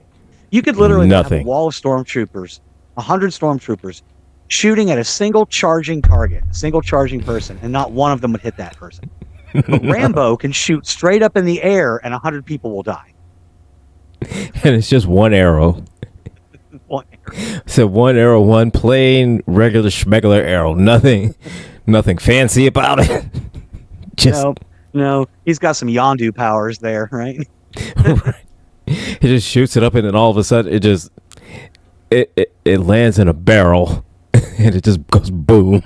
You could literally have a wall of stormtroopers, 100 stormtroopers, shooting at a single charging target, a single charging person, and not one of them would hit that person. But Rambo can shoot straight up in the air and 100 people will die. And it's just one arrow. One arrow. So one arrow, one plain, regular, schmegular arrow. Nothing fancy about it. No. He's got some Yondu powers there, right? Right. He just shoots it up, and then all of a sudden, it lands in a barrel, and it just goes boom.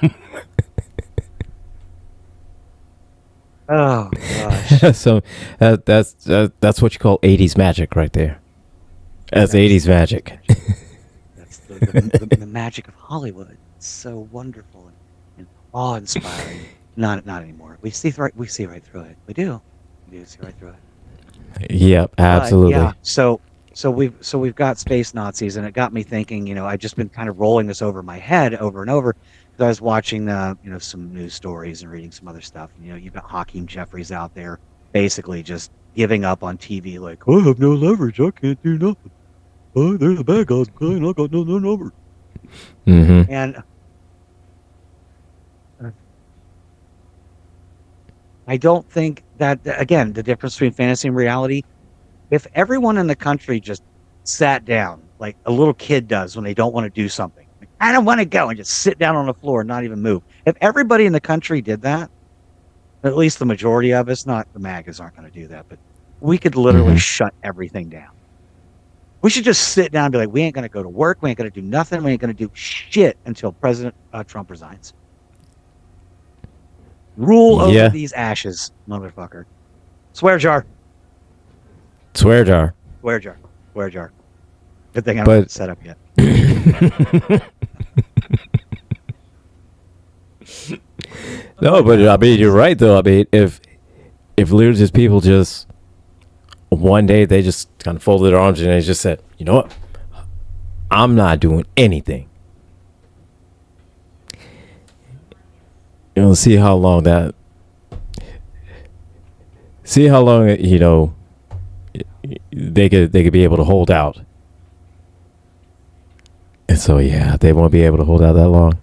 Oh gosh! So that's what you call 80s magic, right there. That's 80s magic. That's the magic of Hollywood. It's so wonderful and awe-inspiring. Not anymore. We see right through it. We do see right through it. Yep, absolutely. Yeah. So we've got space Nazis, and it got me thinking. I've just been kind of rolling this over my head over and over, because I was watching some news stories and reading some other stuff. You've got Hakeem Jeffries out there basically just giving up on TV, like, I have no leverage, I can't do nothing. Oh, they're the bad guys, I got no leverage. Mm-hmm. And I don't think that, again, the difference between fantasy and reality, if everyone in the country just sat down like a little kid does when they don't want to do something, like, I don't want to go, and just sit down on the floor and not even move. If everybody in the country did that, at least the majority of us, not the MAGAs aren't going to do that, but we could literally shut everything down. We should just sit down and be like, we ain't going to go to work. We ain't going to do nothing. We ain't going to do shit until President Trump resigns. Rule over these ashes, motherfucker. Swear jar. Swear jar. Swear jar. Swear jar. Good thing I haven't set up yet. No, but I mean, you're right though. I mean, if literally just people just one day they just kind of folded their arms and they just said, you know what, I'm not doing anything. You know, see how long they could be able to hold out. And so yeah, they won't be able to hold out that long.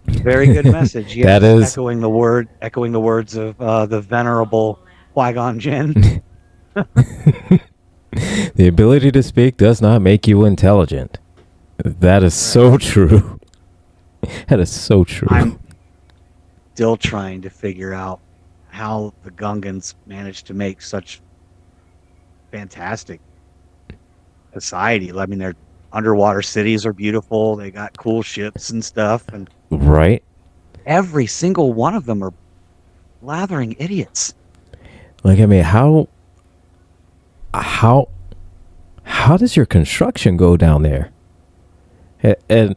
Very good message. Yes, That is echoing the words of the venerable Qui-Gon Jinn. the ability to speak does not make you intelligent. That is so true. That is so true. I'm still trying to figure out how the Gungans managed to make such fantastic society. I mean, their underwater cities are beautiful. They got cool ships and stuff, and Right? every single one of them are blathering idiots. Like, I mean, how does your construction go down there? And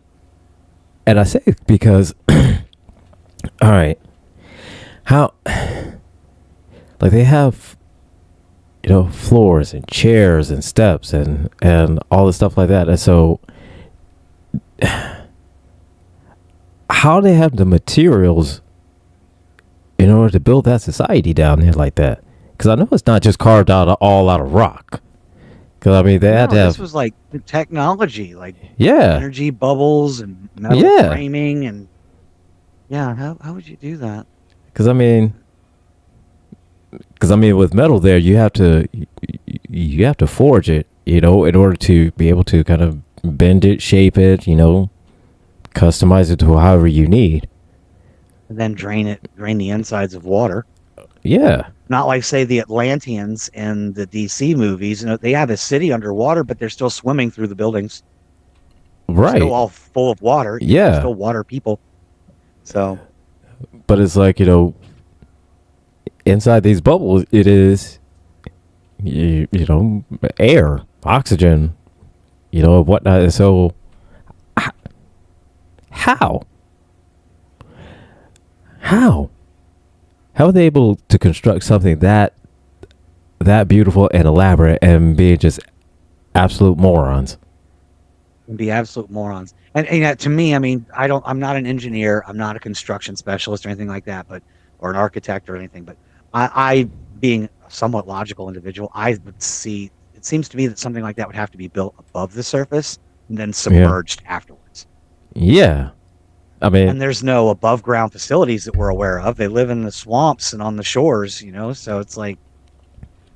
I say it because, all right, how, like, they have, floors and chairs and steps and all this stuff like that. And so how they have the materials in order to build that society down there like that? Because I know it's not just carved all out of rock. Because I mean, they had to have. This was like the technology, like Yeah. energy bubbles and metal Yeah. framing, and how would you do that? Because I mean, with metal there, you have to forge it, in order to be able to kind of bend it, shape it, customize it to however you need. And then drain the insides of water. Yeah. Not like, say, the Atlanteans in the DC movies. They have a city underwater, but they're still swimming through the buildings. Right. Still all full of water. Yeah. Still water people. So. But it's like, inside these bubbles, it is, air, oxygen, whatnot. So, how? How are they able to construct something that beautiful and elaborate and be just absolute morons? Be absolute morons. And to me, I mean, I'm not an engineer, I'm not a construction specialist or anything like that, or an architect or anything, but I being a somewhat logical individual, I would see, it seems to me that something like that would have to be built above the surface and then submerged afterwards. Yeah. I mean, and there's no above ground facilities that we're aware of. They live in the swamps and on the shores, so it's like,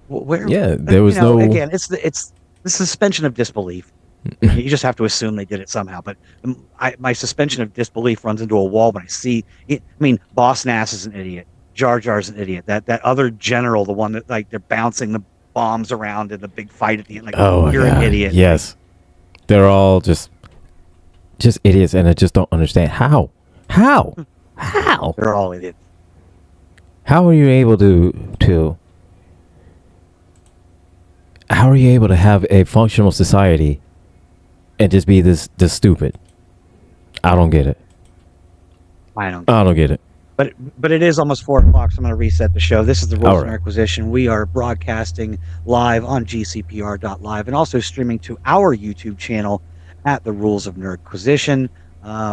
where? Yeah, there was no. Again, it's the suspension of disbelief. You just have to assume they did it somehow. But my suspension of disbelief runs into a wall when I see it. I mean, Boss Nass is an idiot. Jar Jar's an idiot. That other general, the one that, like, they're bouncing the bombs around in the big fight at the end. Like, you're an idiot. Yes, they're all just idiots, and I just don't understand how. They're all idiots. How are you able to? How are you able to have a functional society and just be this stupid? I don't get it. I don't get it. But it is almost 4 o'clock, so I'm going to reset the show. This is the Rules of All right. Nerdquisition. We are broadcasting live on gcpr.live and also streaming to our YouTube channel at the Rules of Nerdquisition.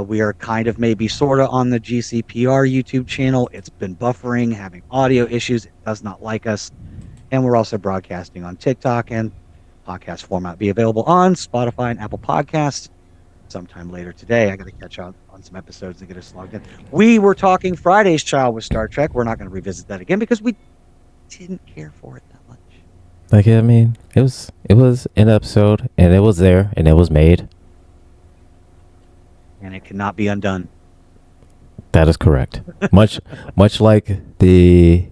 We are kind of maybe sort of on the GCPR YouTube channel. It's been buffering, having audio issues. It does not like us. And we're also broadcasting on TikTok, and podcast format be available on Spotify and Apple Podcasts sometime later today. I got to catch up on some episodes to get us logged in. We were talking Friday's Child with Star Trek. We're not going to revisit that again because we didn't care for it that much. Like, I mean, it was an episode, and it was there, and it was made. And it cannot be undone. That is correct. much like the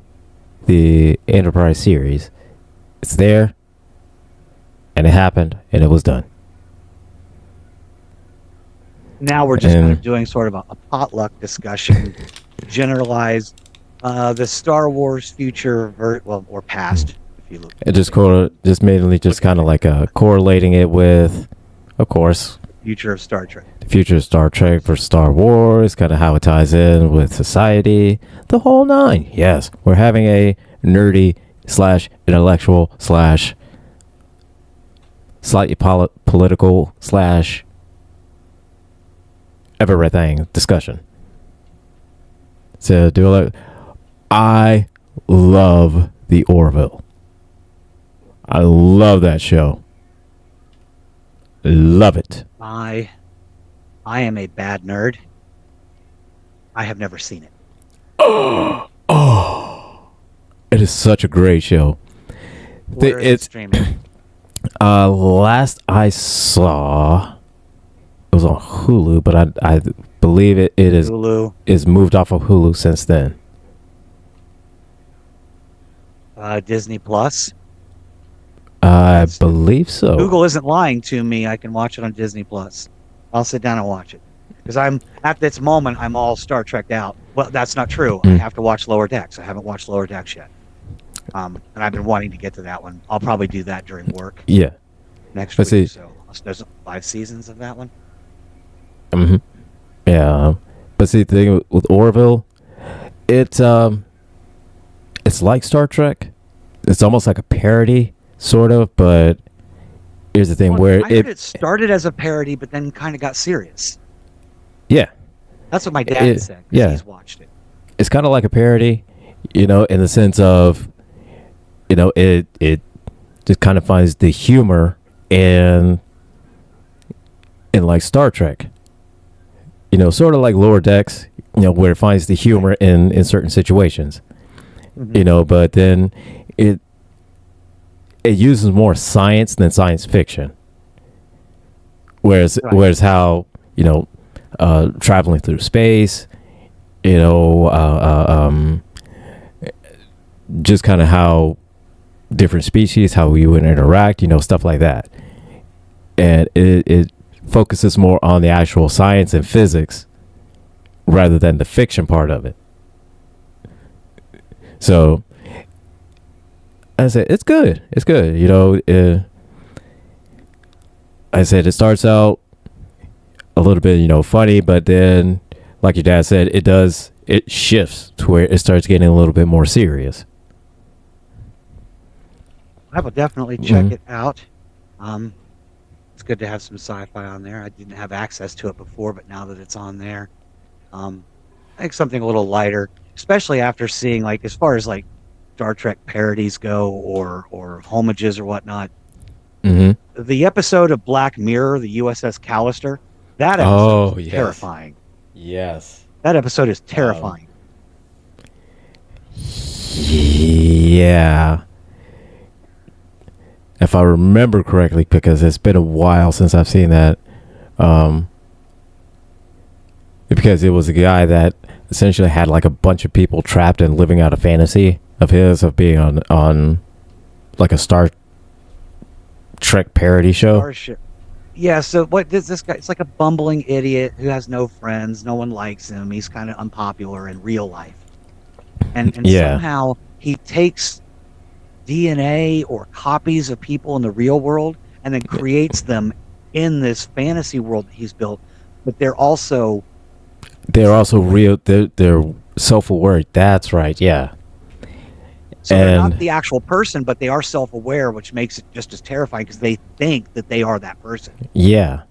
Enterprise series, it's there, and it happened, and it was done. Now we're just kind of doing sort of a potluck discussion, generalize the Star Wars future, or past, if you look. It just mainly kind of like correlating it with, of course, Future of Star Trek. The future of Star Trek versus Star Wars, kind of how it ties in with society, the whole nine. Yes, we're having a nerdy slash intellectual slash slightly political slash everything discussion. So I love the Orville. I love that show. Love it. I am a bad nerd. I have never seen it. Oh, it is such a great show. Where is it streaming? Last I saw, it was on Hulu, but I believe it is Hulu. Is moved off of Hulu since then. Disney Plus. I believe so. Google isn't lying to me. I can watch it on Disney Plus. I'll sit down and watch it because I'm at this moment. I'm all Star Trek out. Well, that's not true. I have to watch Lower Decks. I haven't watched Lower Decks yet, and I've been wanting to get to that one. I'll probably do that during work. Yeah, next but week. So there's 5 seasons of that one. Mm-hmm. Yeah, but see, the thing with Orville, it's like Star Trek. It's almost like a parody, sort of. But here's the thing: where I heard it started as a parody, but then kind of got serious. Yeah, that's what my dad said. Yeah, he's watched it. It's kind of like a parody, in the sense of, it just kind of finds the humor in like Star Trek. Sort of like Lower Decks, where it finds the humor in certain situations. Mm-hmm. But then it uses more science than science fiction. Whereas how, traveling through space, just kind of how different species, how we would interact, stuff like that. And it focuses more on the actual science and physics rather than the fiction part of it. So I said, it's good. It's good. I said, it starts out a little bit, funny, but then, like your dad said, it shifts to where it starts getting a little bit more serious. I will definitely check it out. It's good to have some sci-fi on there. I didn't have access to it before, but now that it's on there, I think something a little lighter, especially after seeing, like, as far as like Star Trek parodies go or homages or whatnot. Mm-hmm. The episode of Black Mirror, the USS Callister, that episode is terrifying. Yes. That episode is terrifying. Yeah. If I remember correctly, because it's been a while since I've seen that, because it was a guy that essentially had like a bunch of people trapped and living out a fantasy of his of being on like a Star Trek parody show. Starship. Yeah, so what does this guy? It's like a bumbling idiot who has no friends. No one likes him. He's kind of unpopular in real life. And somehow he takes DNA or copies of people in the real world and then creates them in this fantasy world that he's built. But they're also real. They're self-aware. That's right. Yeah. So they're not the actual person, but they are self-aware, which makes it just as terrifying because they think that they are that person. Yeah.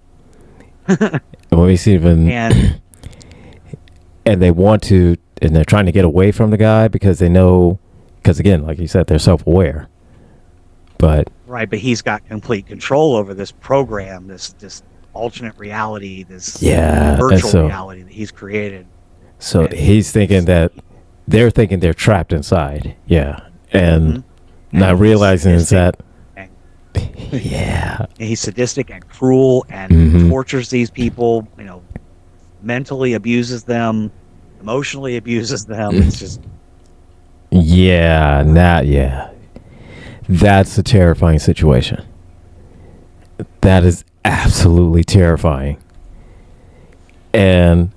When we see even, and they want to, and they're trying to get away from the guy because they know, because again, like you said, they're self-aware. But he's got complete control over this program, this alternate reality, this virtual reality that he's created. So he's thinking that they're thinking they're trapped inside. Yeah. And not realizing is that yeah. And he's sadistic and cruel and tortures these people, mentally abuses them, emotionally abuses them. It's just that's a terrifying situation. That is absolutely terrifying. And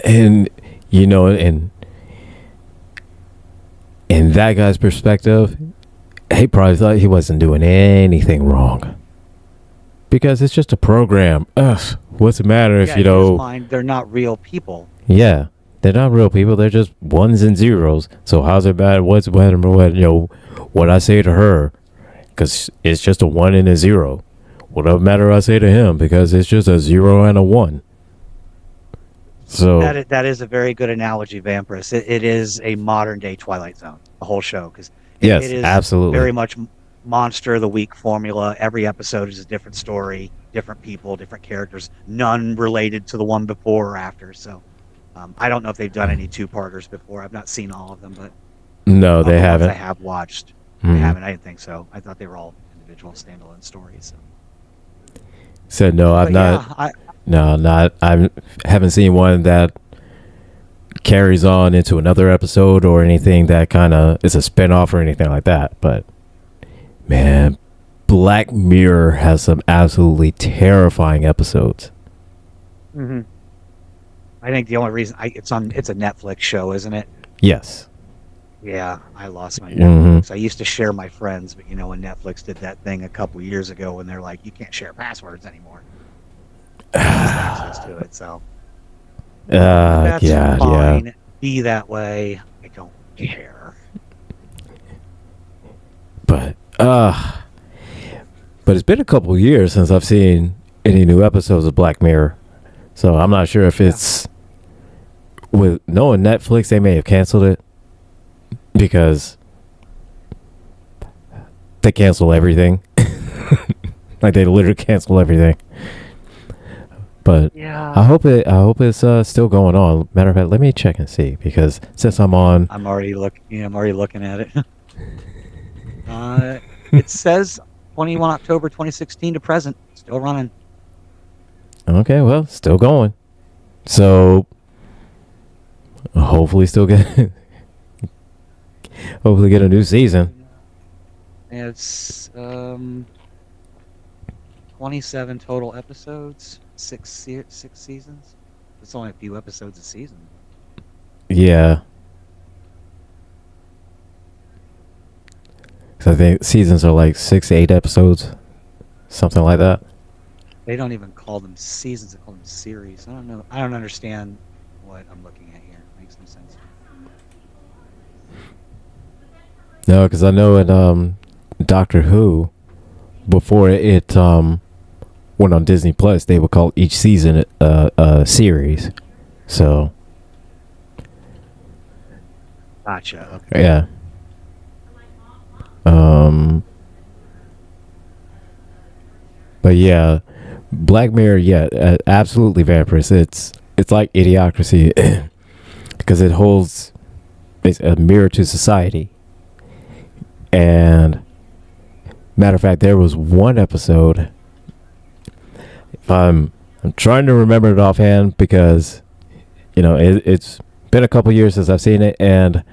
in that guy's perspective, he probably thought he wasn't doing anything wrong. because it's just a program. Ugh, what's the matter if Yeah, you in his know? mind, they're not real people. Yeah, they're not real people. They're just ones and zeros. So how's it bad? What's better? What what I say to her? Because it's just a one and a zero. Whatever matter I say to him, because it's just a zero and a one. So That is a very good analogy, Vampirus. It is a modern day Twilight Zone, the whole show, because yes, it is absolutely. very much monster of the week formula. Every episode is a different story, different people, different characters, none related to the one before or after. So I don't know if they've done any two-parters before. I've not seen all of them, but No, they the ones haven't. I have watched, Mhm. they haven't. I didn't think so. I thought they were all individual standalone stories. So. Said no, I've But not. yeah, No, not. I haven't seen one that carries on into another episode or anything that kind of is a spin-off or anything like that. But man, Black Mirror has some absolutely terrifying episodes. I think the only reason it's a Netflix show, isn't it? Yes. Yeah, I lost my Mhm. Netflix. I used to share my friends, but when Netflix did that thing a couple years ago, when they're like, you can't share passwords anymore. I lost access to it, so that's Yeah, fine. yeah. Be that way. I don't care. But it's been a couple years since I've seen any new episodes of Black Mirror, so I'm not sure if it's with knowing Netflix, they may have canceled it because they cancel everything. Like they literally cancel everything. But Yeah, I hope it's still going on. Matter of fact, let me check and see, because since I'm on, I'm already looking at it. It says 21 October 2016 to present, still running. okay, well, still going. So hopefully still get hopefully get a new season. It's 27 total episodes, six seasons. It's only a few episodes a season. Yeah. 'Cause I think seasons are like 6 to 8 episodes, something like that. They don't even call them seasons; they call them series. I don't know. I don't understand what I'm looking at here. It makes no sense. No, because I know in Doctor Who, before it went on Disney Plus, they would call each season a series. So Gotcha. Okay. yeah. But yeah, Black Mirror, yeah, absolutely vampirous. It's like Idiocracy because it holds it's a mirror to society. And matter of fact, there was one episode. I'm trying to remember it offhand because it's been a couple years since I've seen it, and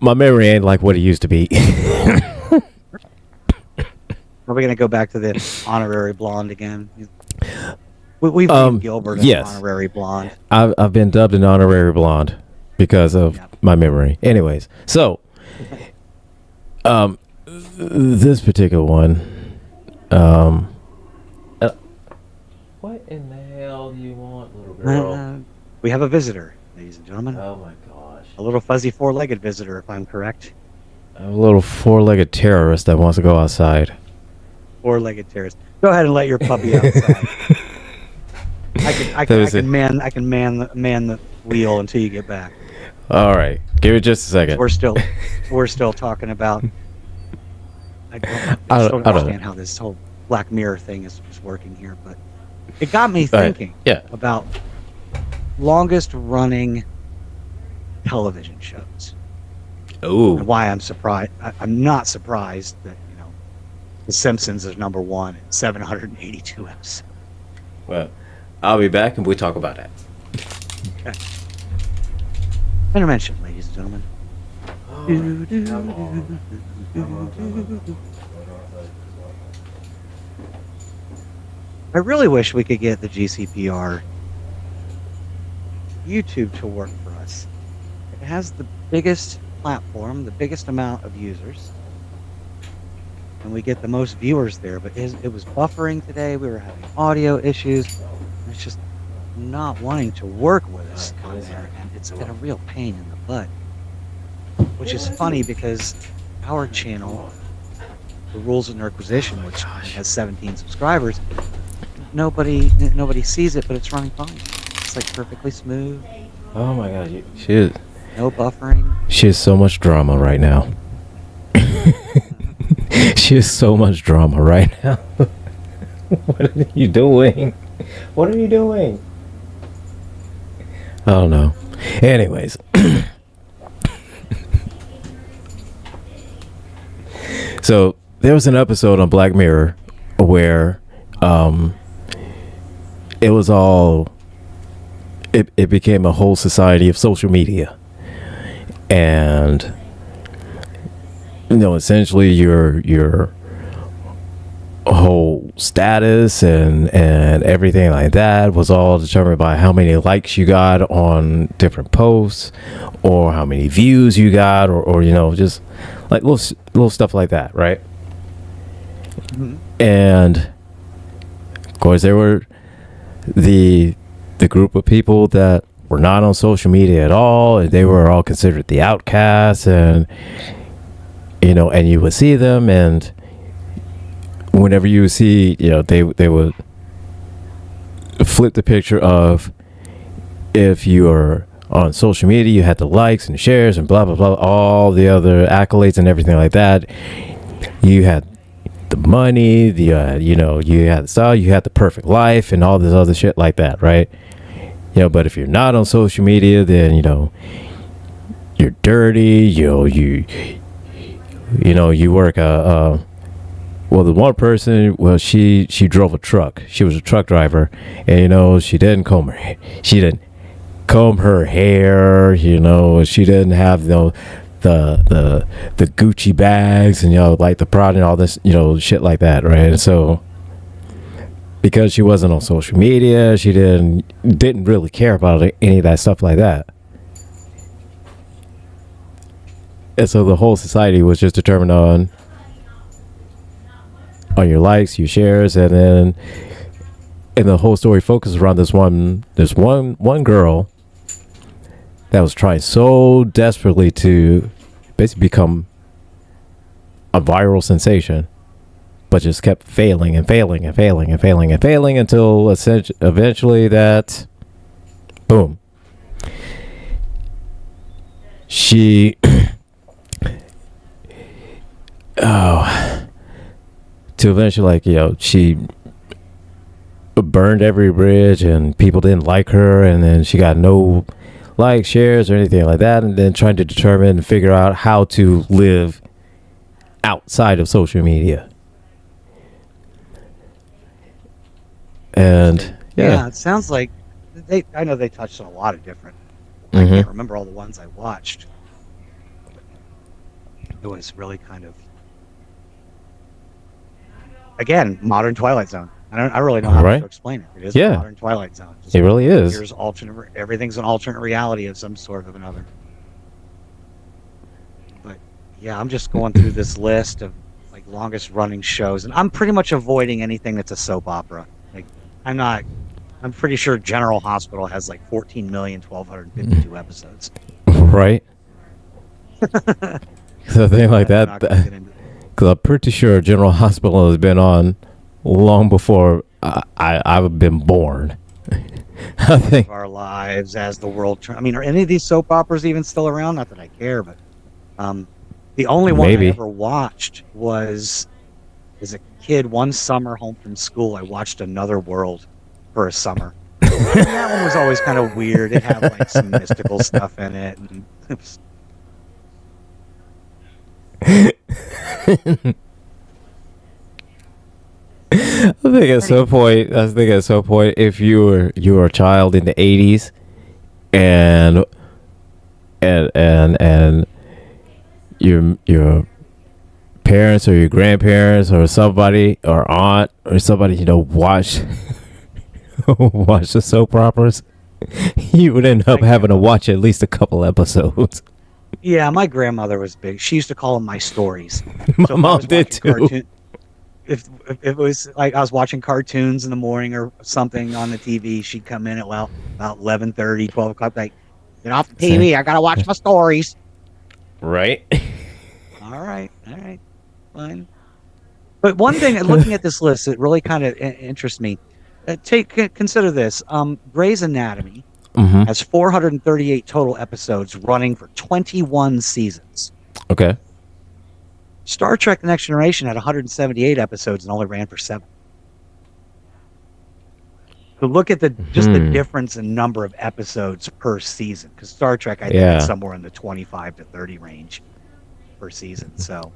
my memory ain't like what it used to be. Are we gonna go back to the honorary blonde again? We've named Gilbert an yes. honorary blonde. I've been dubbed an honorary blonde because of my memory. Anyways, so this particular one, what in the hell do you want, little girl? We have a visitor, ladies and gentlemen. Oh my gosh. A little fuzzy four-legged visitor, if I'm correct. A little four-legged terrorist that wants to go outside. Four-legged terrorist. Go ahead and let your puppy outside. I can man the wheel until you get back. All right, give it just a second. We're still talking about. I don't understand how this whole Black Mirror thing is working here, but it got me thinking about longest running television shows. Oh, And why I'm surprised. I'm not surprised that The Simpsons is number one at 782 episodes. well, I'll be back and we'll talk about that. Okay. Intervention, ladies and gentlemen. I really wish we could get the GCPR YouTube to work for us. It has the biggest platform, the biggest amount of users. and we get the most viewers there. But it was buffering today. We were having audio issues. And it's just not wanting to work with us on there, and it's been a real pain in the butt. Which is funny because our channel, the Rules of Nerdquisition, which has 17 subscribers, nobody sees it, but it's running fine. It's like perfectly smooth. Oh my god, she is. No buffering. She has so much drama right now. She has so much drama right now. What are you doing? What are you doing? I don't know. Anyways. So there was an episode on Black Mirror where it was all it became a whole society of social media, and essentially your whole status and everything like that was all determined by how many likes you got on different posts, or how many views you got, or just like little stuff like that, right? Mm-hmm. And of course there were the group of people that were not on social media at all, and they were all considered the outcasts, and and you would see them, and whenever you see, they would flip the picture of, if you are on social media, you had the likes and shares and blah blah blah, all the other accolades and everything like that. You had the money, you had the style, you had the perfect life, and all this other shit like that, right? But if you're not on social media, then you're dirty. You work well, the one person, well, she drove a truck. She was a truck driver, and she didn't comb her hair. She didn't have the Gucci bags and like the Prada and all this shit like that, right? And so because she wasn't on social media, she didn't really care about any of that stuff like that. And so the whole society was just determined on your likes, your shares, and the whole story focused around this one girl that was trying so desperately to basically become a viral sensation, but just kept failing until eventually that boom, she to eventually, she burned every bridge, and people didn't like her, and then she got no likes, shares, or anything like that, and then trying to determine and figure out how to live outside of social media. And yeah, it sounds like I know they touched on a lot of different. Mm-hmm. I can't remember all the ones I watched. It was really kind of, again, modern Twilight Zone. I really don't know how to explain it. It is a modern Twilight Zone. It really is. Here's everything's an alternate reality of some sort of another. But yeah, I'm just going through this list of like longest running shows, and I'm pretty much avoiding anything that's a soap opera. Like I'm pretty sure General Hospital has like 14,152 episodes. Right. So thing like that. Because I'm pretty sure General Hospital has been on long before I've been born. I think our lives as the world. Are any of these soap operas even still around? Not that I care, but the only one I ever watched was, as a kid, one summer home from school, I watched Another World for a summer. And that one was always kind of weird. It had like some mystical stuff in it. And it was... I think at some point, if you were a child in the 80s, and your parents or your grandparents or somebody or aunt or somebody watch the soap operas, you would end up having to watch at least a couple episodes. Yeah, my grandmother was big. She used to call them my stories. My mom did too. if it was like I was watching cartoons in the morning or something on the TV, she'd come in at well about 11:30, 12 o'clock. Like, get off the Say, TV. I gotta watch my stories. right? All right, fine. But one thing, looking at this list, it really kind of interests me. Consider this. Grey's Anatomy Mm-hmm. has 438 total episodes running for 21 seasons. Okay. Star Trek: The Next Generation had 178 episodes and only ran for 7. So look at just the difference in number of episodes per season. Because Star Trek, I think, is somewhere in the 25 to 30 range per season. So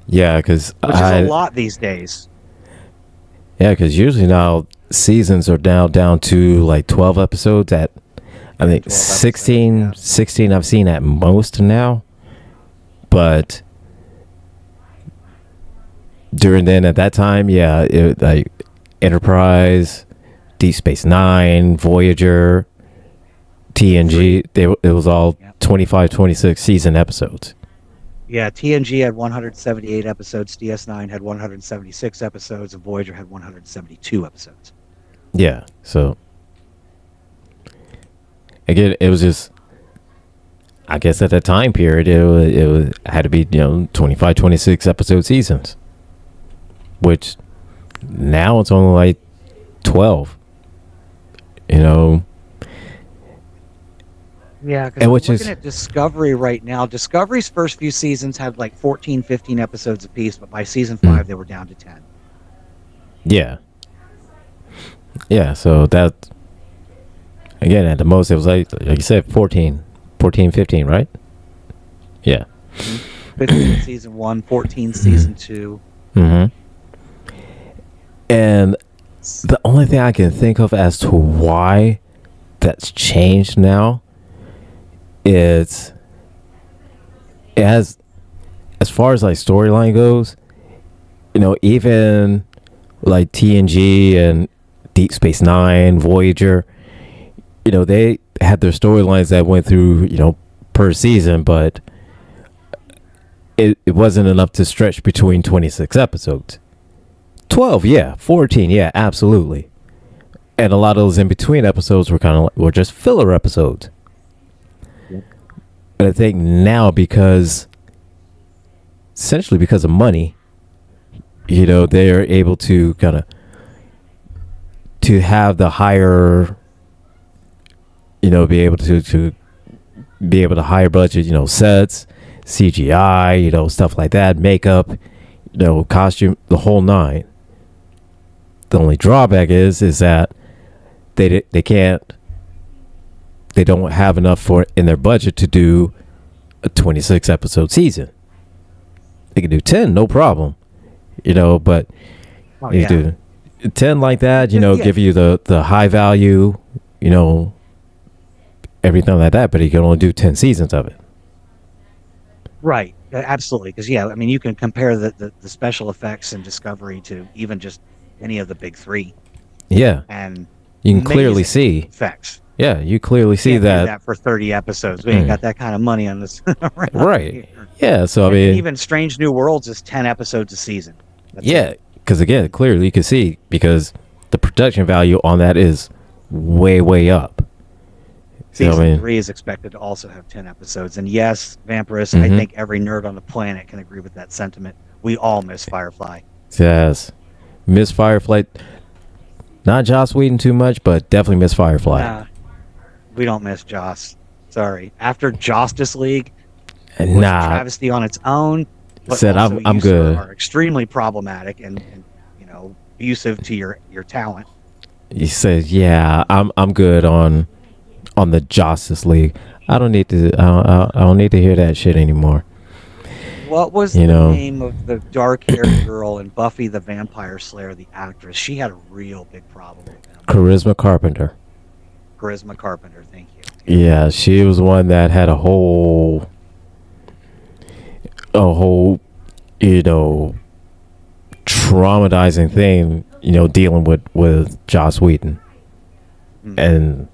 yeah, because which is a lot these days. Yeah, because usually now seasons are now down to like 12 episodes at, I think 16, episodes, 16 I've seen at most now. But during then at that time, yeah, it, like Enterprise, Deep Space Nine, Voyager, TNG, it was all 25, 26 season episodes. Yeah, TNG had 178 episodes, DS9 had 176 episodes, and Voyager had 172 episodes. Yeah, so again, it was just, I guess at that time period, it had to be, 25, 26 episode seasons, which now it's only like 12, Yeah, because I'm looking at Discovery right now. Discovery's first few seasons had like 14, 15 episodes apiece, but by season 5, they were down to 10. Yeah. Yeah, so that, again, at the most, it was like you said, 14, 15, right? Yeah. 15 season 1, 14 season 2. Mm-hmm. And the only thing I can think of as to why that's changed now is, as far as like storyline goes, even like TNG and Deep Space Nine, Voyager, they had their storylines that went through, per season, but it wasn't enough to stretch between 26 episodes. 12, yeah. 14, yeah, absolutely. And a lot of those in between episodes were just filler episodes. But I think now, essentially because of money, they're able to to have the higher, be able to hire budget, sets, CGI, stuff like that, makeup, costume, the whole nine. The only drawback is that they don't have enough in their budget to do a 26 episode season. They can do 10, no problem, but you do 10 like that, give you the high value, everything like that, but you can only do 10 seasons of it. Right, absolutely. Because you can compare the special effects in Discovery to even just any of the big 3. Yeah, and you can clearly see effects. Yeah, you clearly see that for 30 episodes. We ain't got that kind of money on this. Right. Here. Yeah, so even Strange New Worlds is 10 episodes a season. That's because again, clearly you can see, because the production value on that is way, way up. Season 3 is expected to also have 10 episodes. And yes, Vampirus, I think every nerd on the planet can agree with that sentiment. We all miss Firefly. Yes. Miss Firefly. Not Joss Whedon too much, but definitely miss Firefly. We don't miss Joss. Sorry. After Justice League was a travesty on its own, but said I'm good. Are extremely problematic and abusive to your talent. He says, I'm good on the Justice League. I don't need to hear that shit anymore. What was the name of the dark-haired girl in Buffy the Vampire Slayer, the actress? She had a real big problem with him. Charisma Carpenter, thank you. Yeah, she was one that had a whole traumatizing thing, dealing with Joss Whedon. And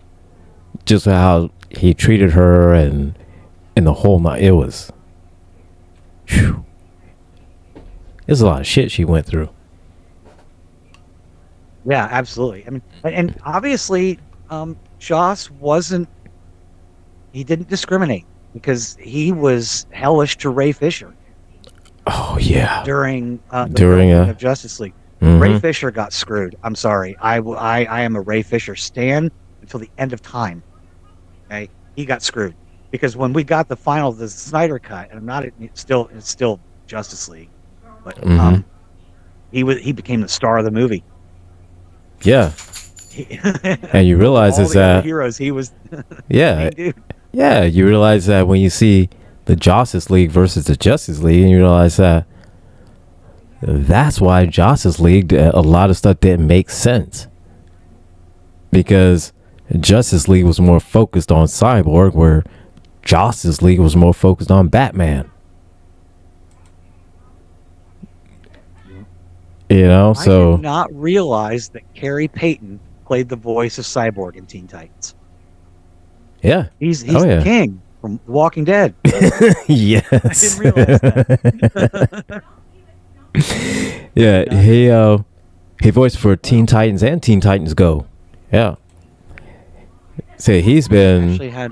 just how he treated her and the whole night, it was... There's a lot of shit she went through. Yeah, absolutely. I mean, and obviously, Joss wasn't. He didn't discriminate because he was hellish to Ray Fisher Oh yeah, during the during filming a. of Justice League. Ray Mm-hmm. Fisher got screwed. I'm sorry. I am a Ray Fisher stan until the end of time. Okay, he got screwed because when we got the Snyder cut, and I'm not it's still Justice League, but Mm-hmm. he became the star of the movie. Yeah, He, and you over realize all is the other that heroes, he was the yeah, main dude. yeah, you realize that when you see the Justice League versus the Justice League, and you realize that that's why Justice League a lot of stuff didn't make sense because Justice League was more focused on Cyborg, where Justice League was more focused on Batman. You know, I did so not realize that Carrie Payton played the voice of Cyborg in Teen Titans. yeah, He's oh the yeah, king from The Walking Dead. I didn't yes, realize that. yeah. Not it. He voiced for Teen Well, Titans and Teen Titans Go. Yeah, say he's they been. actually had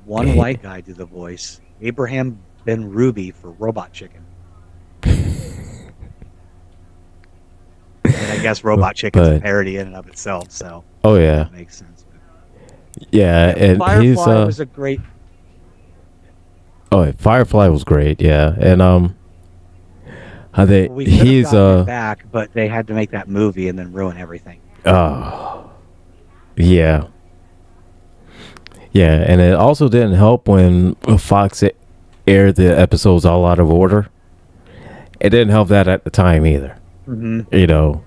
one white guy do the voice, Abraham Ben Ruby for Robot Chicken. I mean, I guess Robot Chicken's a But parody in and of itself, so oh yeah, that makes sense. yeah, Yeah, and he's Firefly was a great. oh, Firefly was great, yeah, and how they We could have he's gotten it back, but they had to make that movie and then ruin everything. oh yeah, yeah, and it also didn't help when Fox aired the episodes all out of order. It didn't help that at the time either. Hmm. You know,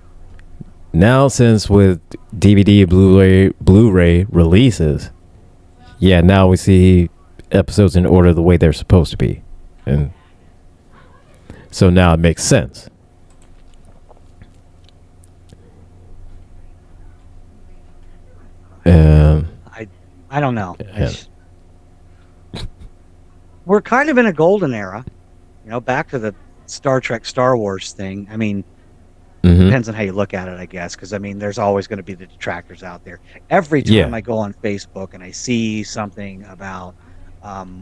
now since with DVD and Blu-ray releases, yeah, now we see episodes in order the way they're supposed to be, and so now it makes sense. And I I don't know. yeah. We're kind of in a golden era, back to the Star Trek, Star Wars thing. I mean, Mm-hmm. depends on how you look at it, I guess, because I mean, there's always going to be the detractors out there. Every time Yeah. I go on Facebook and I see something about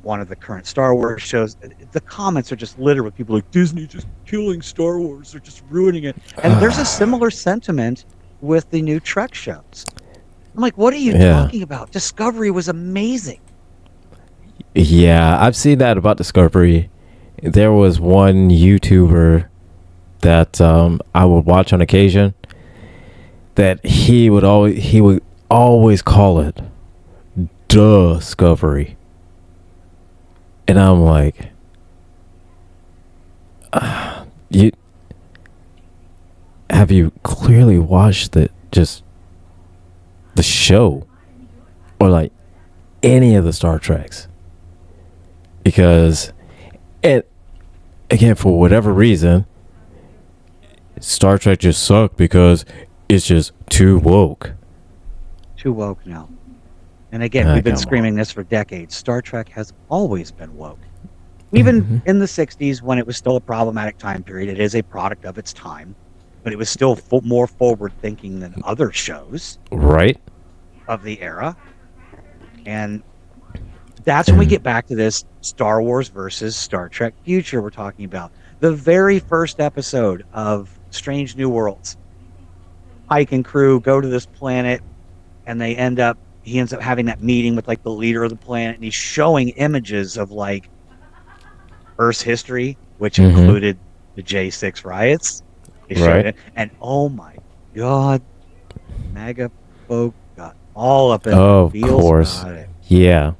one of the current Star Wars shows, the comments are just littered with people like Disney just killing Star Wars, they're just ruining it. And there's a similar sentiment with the new Trek shows. I'm like, what are you Yeah. talking about? Discovery was amazing. Yeah, I've seen that about Discovery. There was one YouTuber that I would watch on occasion that he would always call it Discovery. And I'm like, you have you clearly watched the show or like any of the Star Treks? Because and again, for whatever reason, Star Trek just sucked because it's just too woke. Too woke now. And again, Ah, we've been come screaming on. this for decades. Star Trek has always been woke. Even Mhm. in the 60s, when it was still a problematic time period, it is a product of its time, but it was still more forward thinking than other shows Right? of the era. And that's when we And get back to this Star Wars versus Star Trek future we're talking about. The very first episode of Strange New Worlds, Pike and crew go to this planet and he ends up having that meeting with like the leader of the planet, and he's showing images of like Earth's history, which mm-hmm. included the J6 riots. They showed Right? it, and oh my god, MAGA folk got all up in their Of feels course. about it. Yeah.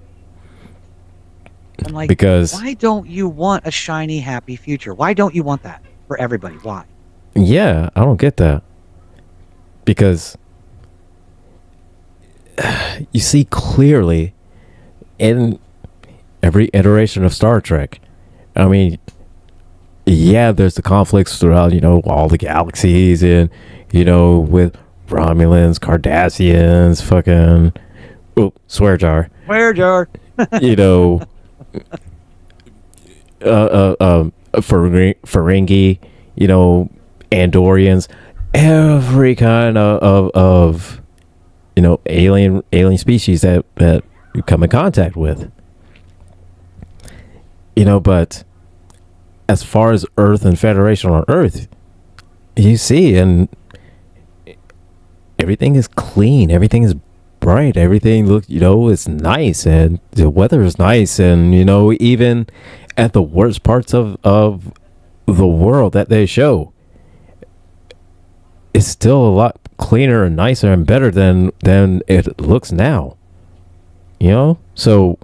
I'm like, Because why don't you want a shiny, happy future? Why don't you want that for everybody? Why? yeah, I don't get that. Because you see clearly in every iteration of Star Trek. I mean, yeah, there's the conflicts throughout, all the galaxies and, with Romulans, Cardassians, fucking, oh, swear jar, Where, Jar? you know, Ferengi, Andorians. every kind of alien species that you come in contact with. But as far as Earth and Federation on Earth, you see, and everything is clean, everything is bright, everything looks, it's nice, and the weather is nice, and even at the worst parts of the world that they show, it's still a lot cleaner and nicer and better than it looks now. So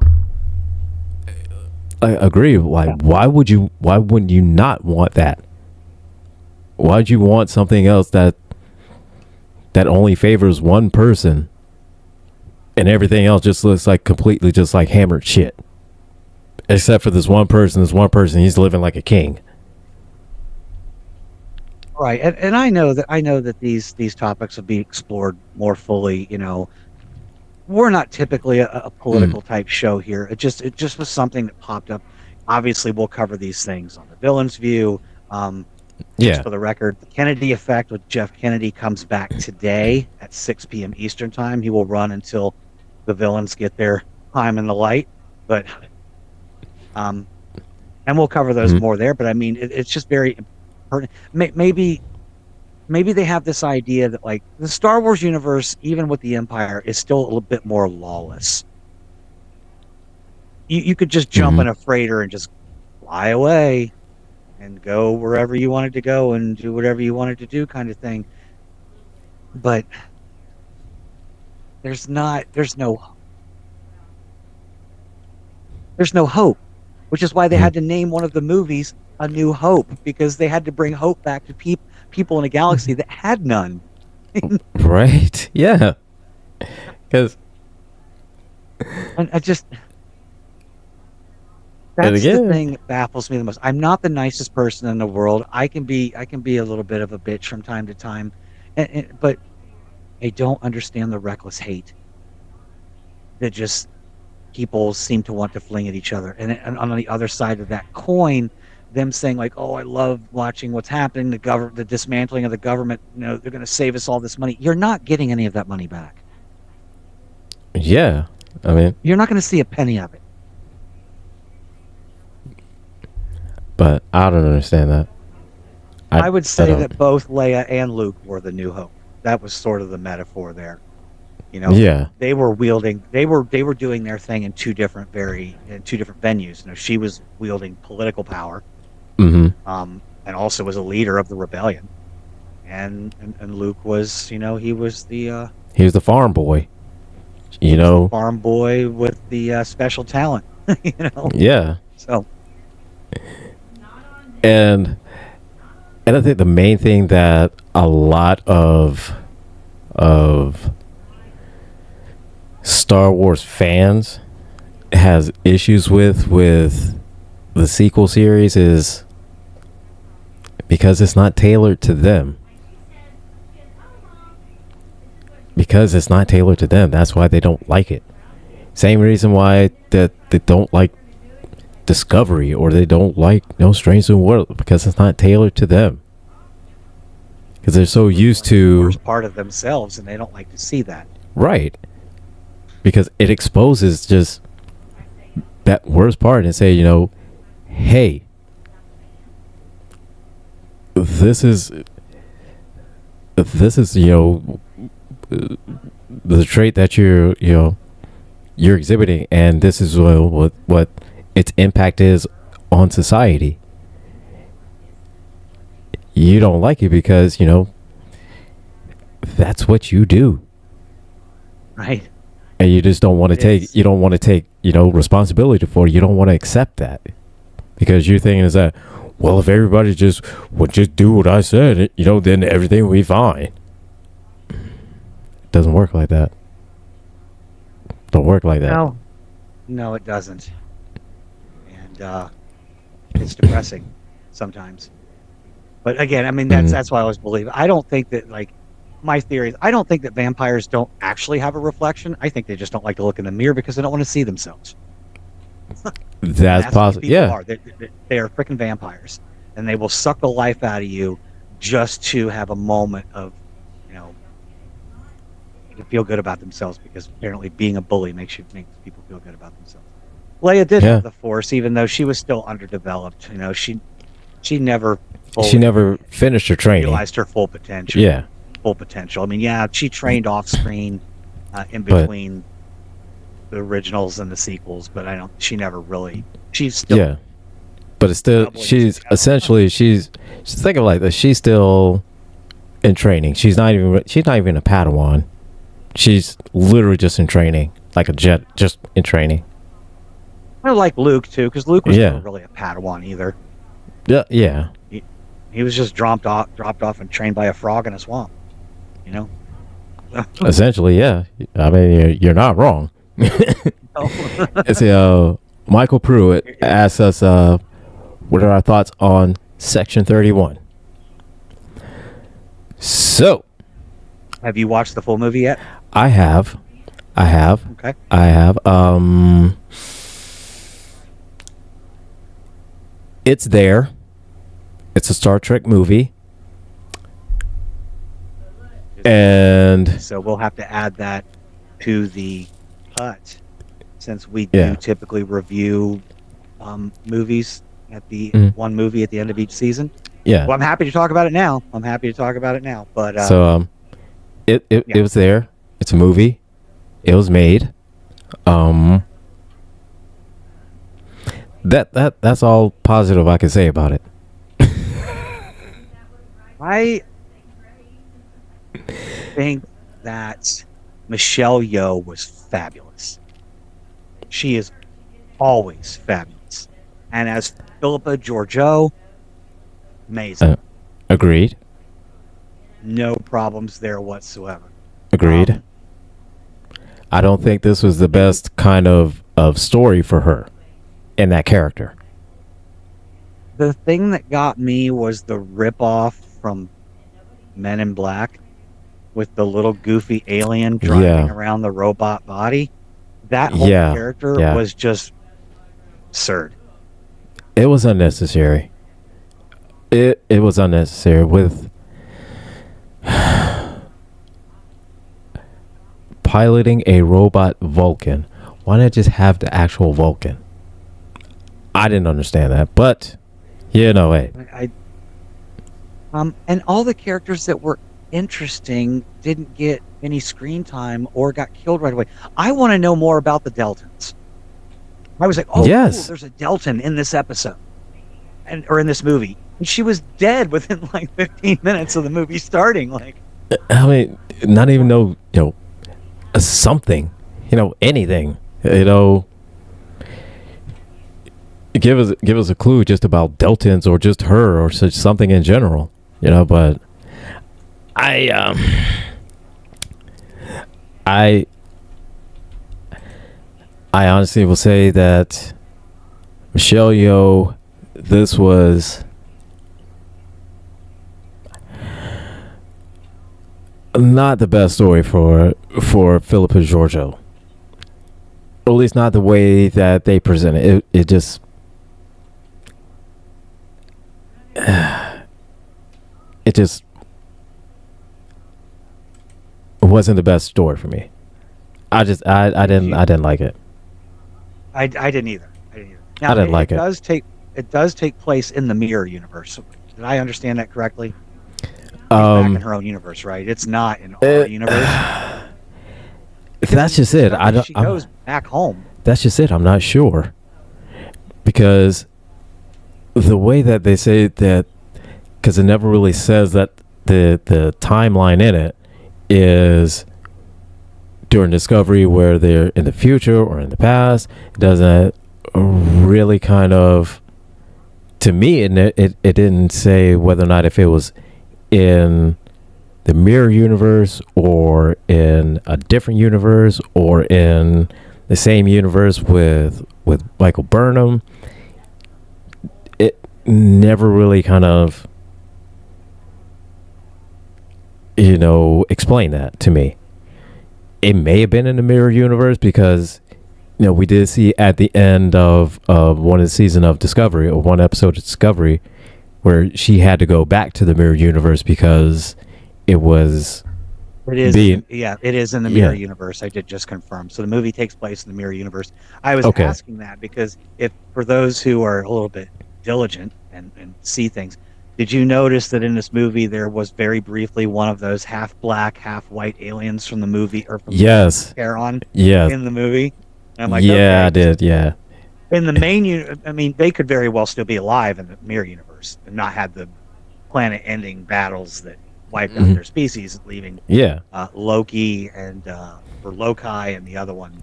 I agree. Why wouldn't you not want that? Why'd you want something else that only favors one person and everything else just looks like completely just like hammered shit? Except for this one person, he's living like a king. Right. And I know that these topics will be explored more fully, We're not typically a political type show here. It just was something that popped up. Obviously, we'll cover these things on the Villain's View. Just for the record, the Kennedy Effect with Jeff Kennedy comes back today at 6 p.m. Eastern time. He will run until the villains get their time in the light. But and we'll cover those more there. But I mean, it's just very important. Maybe they have this idea that like the Star Wars universe, even with the Empire, is still a little bit more lawless. You could just jump in a freighter and just fly away and go wherever you wanted to go and do whatever you wanted to do, kind of thing. But there's no hope, which is why they had to name one of the movies A New Hope, because they had to bring hope back to people in a galaxy that had none. Right? Yeah. Because I just that's the thing that baffles me the most. I'm not the nicest person in the world. I can be a little bit of a bitch from time to time, but I don't understand the reckless hate that just people seem to want to fling at each other. And on the other side of that coin, them saying like, "Oh, I love watching what's happening. The dismantling of the government. They're going to save us all this money." You're not getting any of that money back. Yeah, I mean, you're not going to see a penny of it. But I don't understand that. I would say that both Leia and Luke were the New Hope. That was sort of the metaphor there. Yeah. They were doing their thing in two different venues. She was wielding political power, and also was a leader of the rebellion. And Luke was, he was the farm boy. Farm boy with the special talent. Yeah. So. And I think the main thing that a lot of Star Wars fans has issues with the sequel series is because it's not tailored to them. Because it's not tailored to them, that's why they don't like it. Same reason why that they don't like Discovery, or they don't like Strange New World, because it's not tailored to them. Because they're so used to part of themselves, and they don't like to see that. Right. Because it exposes just that worst part and say, hey, this is the trait that you're exhibiting, and this is what its impact is on society. You don't like it because that's what you do, right? And you just don't want to take responsibility for it. You don't want to accept that, because your thing is that, well, if everybody would just do what I said, then everything will be fine. It doesn't work like that. Don't work like that. No, it doesn't. And it's depressing sometimes. But again, I mean, that's why I always believe. I don't think that, my theory is, I don't think that vampires don't actually have a reflection. I think they just don't like to look in the mirror because they don't want to see themselves. That's possible. Yeah. They are freaking vampires, and they will suck the life out of you just to have a moment of, you know, to feel good about themselves, because apparently being a bully makes people feel good about themselves. Leia did Yeah. have the Force, even though she was still underdeveloped. You know, she never She never finished her training. realized her full potential. Yeah. Full potential. I mean, yeah, she trained off screen in between the originals and the sequels, but she never really. She's still. Yeah. But it's still, she's essentially, she's think of it like this. She's still in training. She's not even a Padawan. She's literally just in training, like a jet, just in training. I like Luke too, because Luke was never really a Padawan either. Yeah, yeah. He was just dropped off and trained by a frog in a swamp. You know. Essentially, yeah. I mean, you're not wrong. It's Michael Pruitt asks us, what are our thoughts on Section 31? So, have you watched the full movie yet? I have. Okay. I have. It's there. It's a Star Trek movie. And so we'll have to add that to the cut, since we do typically review movies at the one movie at the end of each season. Yeah. Well, I'm happy to talk about it now. But so it was there. It's a movie. It was made. That's all positive I can say about it. I think that Michelle Yeoh was fabulous. She is always fabulous. And as Philippa Georgiou, amazing. Agreed. No problems there whatsoever. Agreed. I don't think this was the best kind of story for her in that character. The thing that got me was the ripoff from Men in Black with the little goofy alien driving around the robot body. That whole character was just absurd. It was unnecessary. It was unnecessary with piloting a robot Vulcan. Why not just have the actual Vulcan? I didn't understand that, but hey. And all the characters that were interesting didn't get any screen time or got killed right away. I want to know more about the Deltans. I was like, cool, there's a Deltan in this episode, or in this movie, and she was dead within like 15 minutes of the movie starting. Like, I mean, not even know, something, anything, Give us a clue just about Deltans or just her or such something in general, but I honestly will say that Michelle Yeoh, this was not the best story for Philippa Georgiou. Or at least not the way that they present it. It just wasn't the best story for me. I didn't like it. I didn't either. Now, I didn't like it. It does take place in the mirror universe. Did I understand that correctly? Back in her own universe, right? It's not in our universe. That's just it. She goes back home. That's just it. I'm not sure, because the way that they say that, because it never really says that the timeline in it is during Discovery, where they're in the future or in the past. It doesn't really kind of, to me, it didn't say whether or not if it was in the mirror universe or in a different universe or in the same universe with Michael Burnham. It never really kind of explain that to me. It may have been in the mirror universe because we did see at the end of one of the season of Discovery, or one episode of Discovery, where she had to go back to the mirror universe because it was It is, being it is in the mirror universe. I did just confirm. So the movie takes place in the mirror universe. I was okay. asking that because if for those who are a little bit diligent and see things, did you notice that in this movie there was very briefly one of those half black, half white aliens from the movie or from Yes. Charon Yes. in the movie? And I'm like, yeah, okay. I did. Yeah. In the main, I mean, they could very well still be alive in the mirror universe and not had the planet-ending battles that wiped out their species, leaving Loki and or Loki and the other one,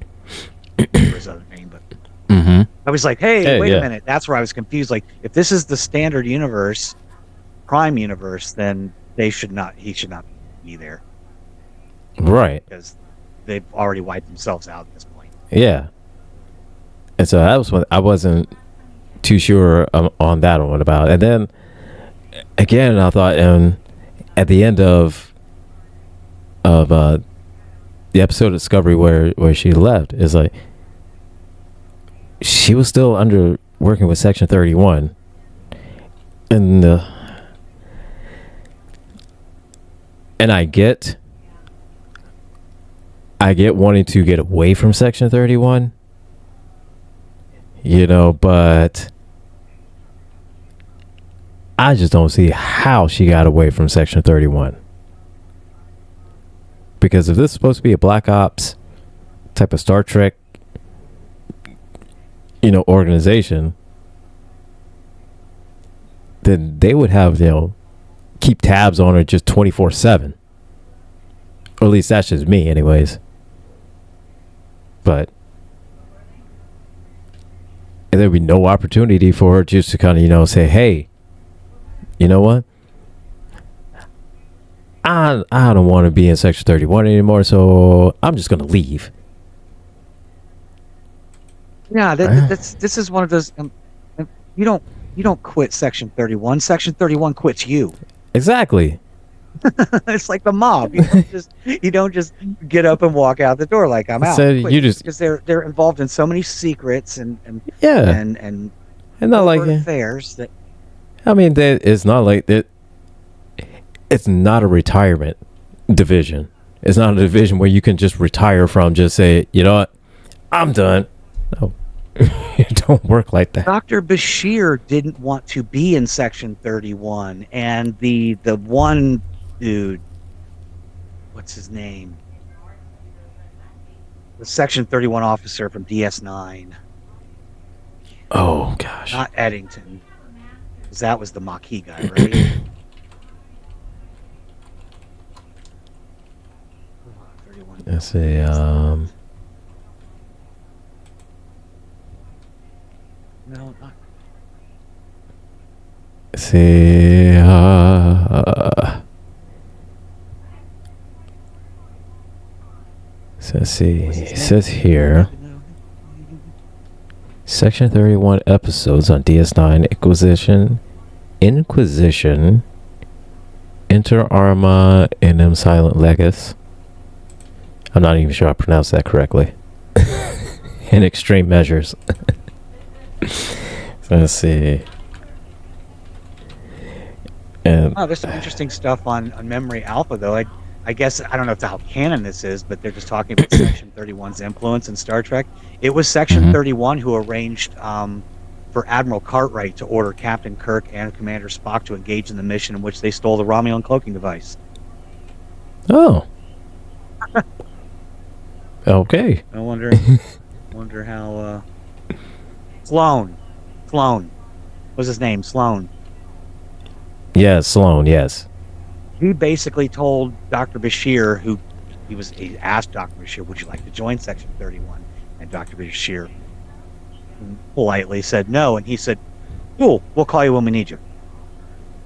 his other name. But I was like, hey, wait a minute, that's where I was confused. Like, if this is the standard universe, Prime universe, then he should not be there, right? Because they've already wiped themselves out at this point. Yeah. And so that was what I wasn't too sure on that one about. And then again, I thought at the end of the episode of Discovery where she left, is like she was still working with Section 31, and I get wanting to get away from Section 31. But I just don't see how she got away from Section 31. Because if this is supposed to be a Black Ops type of Star Trek, organization, then they would have, keep tabs on her just 24/7. Or at least that's just me anyways. But and there'd be no opportunity for her just to kind of, say, hey, you know what? I don't want to be in Section 31 anymore, so I'm just going to leave. Yeah, this is one of those. You don't quit Section 31. Section 31 quits you. Exactly. It's like the mob. You don't just get up and walk out the door like I'm out. So you just because they're involved in so many secrets and not like affairs that. I mean, it's not like that. It's not a retirement division. It's not a division where you can just retire from. Just say, you know what, I'm done. No, it don't work like that. Dr. Bashir didn't want to be in Section 31, and the one dude, what's his name? The Section 31 officer from DS9. Oh gosh, not Eddington, because that was the Maquis guy, right? Let's see. No, not. See. So let's see. It says here. Section 31 episodes on DS9 Inquisition, Inter Arma, and Silent Legis. I'm not even sure I pronounced that correctly. In Extreme Measures. So let's see. And there's some interesting stuff on Memory Alpha, though. I guess, I don't know how canon this is, but they're just talking about Section 31's influence in Star Trek. It was Section 31 who arranged for Admiral Cartwright to order Captain Kirk and Commander Spock to engage in the mission in which they stole the Romulan cloaking device. Oh. Okay. I wonder how Sloan. What's his name? Sloan. Yeah, Sloan, yes. He basically told Dr. Bashir, he asked Dr. Bashir, would you like to join Section 31? And Dr. Bashir politely said no, and he said, cool, we'll call you when we need you.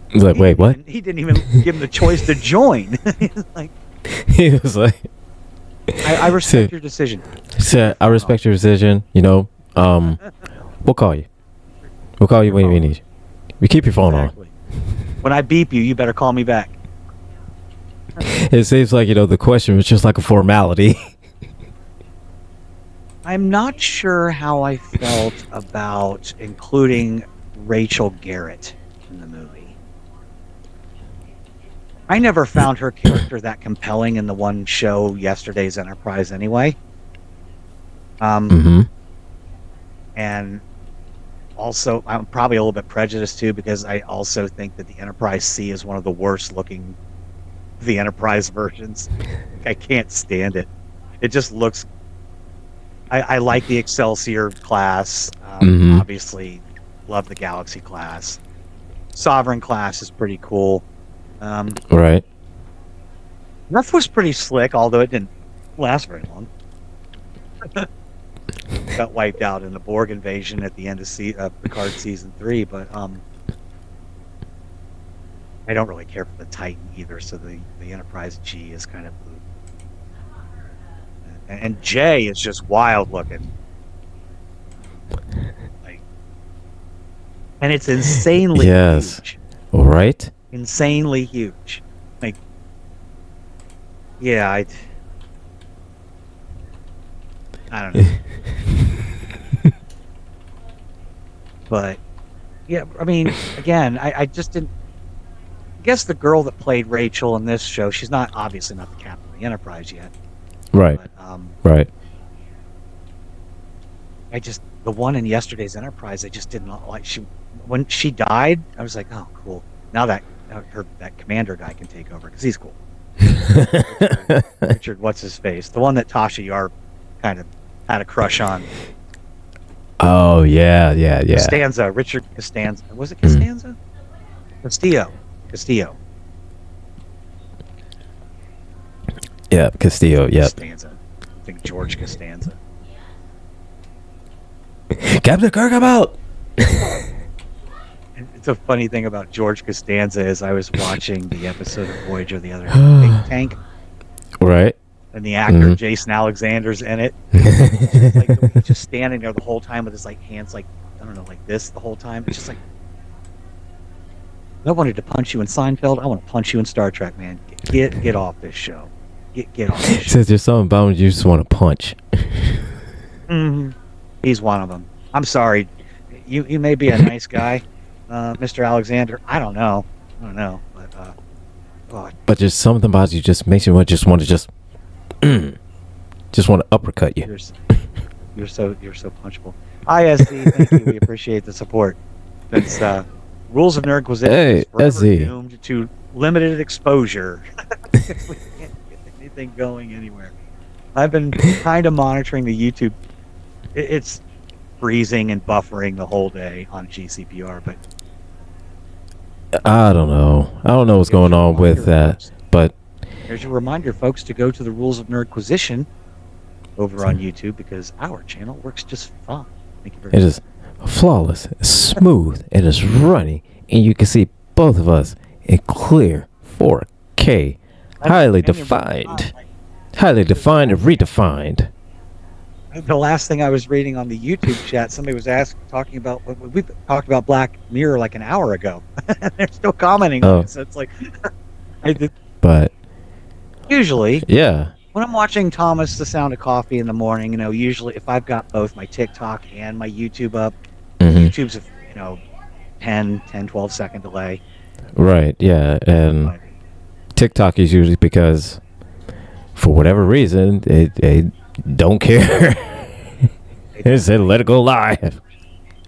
He's like, wait, what? He didn't even give him the choice to join. He was like, I respect your decision. I respect your decision. We'll call you. We'll call you when we need you. You keep your phone on. When I beep you, you better call me back. It seems like, the question was just like a formality. I'm not sure how I felt about including Rachel Garrett in the movie. I never found her character that compelling in the one show, Yesterday's Enterprise, anyway. Mm-hmm. And also, I'm probably a little bit prejudiced too, because I also think that the Enterprise C is one of the worst looking the Enterprise versions. I can't stand it. It just looks. I like the Excelsior class. Mm-hmm. Obviously, love the Galaxy class. Sovereign class is pretty cool. Right. That was pretty slick, although it didn't last very long. Got wiped out in the Borg invasion at the end of Picard season 3, but I don't really care for the Titan either, so the Enterprise G is kind of blue. And J is just wild looking. Like, and it's insanely huge. Right? Insanely huge. Like, yeah, I don't know. But yeah, I mean, again, I just didn't. I guess the girl that played Rachel in this show, she's obviously not the captain of the Enterprise yet. Right. But, right. The one in Yesterday's Enterprise, I just didn't like. When she died, I was like, oh, cool. Now that that commander guy can take over, because he's cool. Richard, what's his face? The one that Tasha Yar kind of had a crush on. Oh, yeah. Costanza, Richard Costanza. Was it Costanza? Castillo. Yeah, Castillo, yeah. Costanza. I think George Costanza. Captain Kirk, I'm out! It's a funny thing about George Costanza is I was watching the episode of Voyager the other day, Big Tank. Right. And the actor Jason Alexander's in it. Just like he's just standing there the whole time with his like hands like, I don't know, like this the whole time. It's just like, I wanted to punch you in Seinfeld. I want to punch you in Star Trek, man. Get off this show. Get off this show. Since there's something about him you just want to punch. Mm-hmm. He's one of them. I'm sorry. You may be a nice guy, Mr. Alexander. I don't know. But there's something about you just makes you want to just want to uppercut you. You're so punchable. ISD, thank you. We appreciate the support. That's Rules of Nerdquisition is forever doomed to limited exposure. We can't get anything going anywhere. I've been kind of monitoring the YouTube. It's freezing and buffering the whole day on GCPR, but I don't know. I don't know what's going on with that. But there's your reminder, folks, to go to the Rules of Nerdquisition over on YouTube, because our channel works just fine. Thank you very much. It is flawless, smooth, and it's running, and you can see both of us in clear 4K, highly defined and redefined. The last thing I was reading on the YouTube chat, somebody was talking about, we talked about Black Mirror like an hour ago. They're still commenting on it, so it's like, but usually, yeah, when I'm watching Thomas the Sound of Coffee in the morning, usually if I've got both my TikTok and my YouTube up, YouTube's 12 second delay. Right, yeah, and TikTok is usually because for whatever reason they don't care. They said let it go live.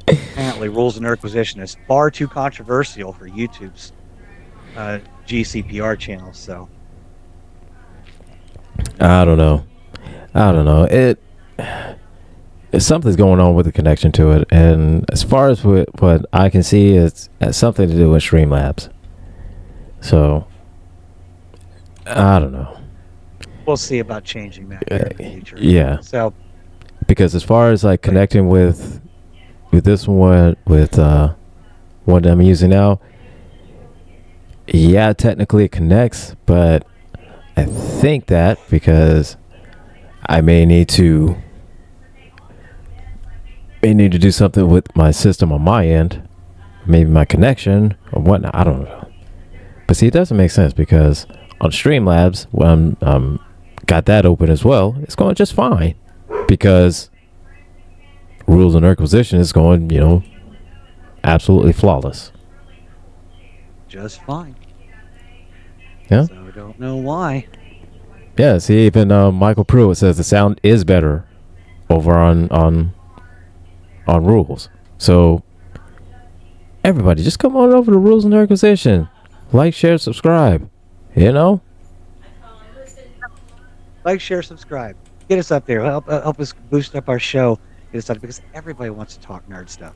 Apparently Rules of Nerdquisition is far too controversial for YouTube's GCPR channel, so I don't know. Something's going on with the connection to it, and as far as what I can see, it's something to do with Streamlabs. So I don't know. We'll see about changing that in the future. Yeah. So because as far as like connecting with this one, with what I'm using now, yeah, technically it connects, but I think that because I may need to do something with my system on my end, maybe my connection or whatnot. I don't know. But see, it doesn't make sense because on Streamlabs, when I'm got that open as well, it's going just fine because Rules of Nerdquisition is going, absolutely flawless. Just fine. Yeah. So I don't know why. Yeah. See, even Michael Pruitt says the sound is better over on Rules. So everybody, just come on over to Rules of Nerdquisition. Like, share, subscribe. You know. Like, share, subscribe. Get us up there. Help us boost up our show. Get us up because everybody wants to talk nerd stuff.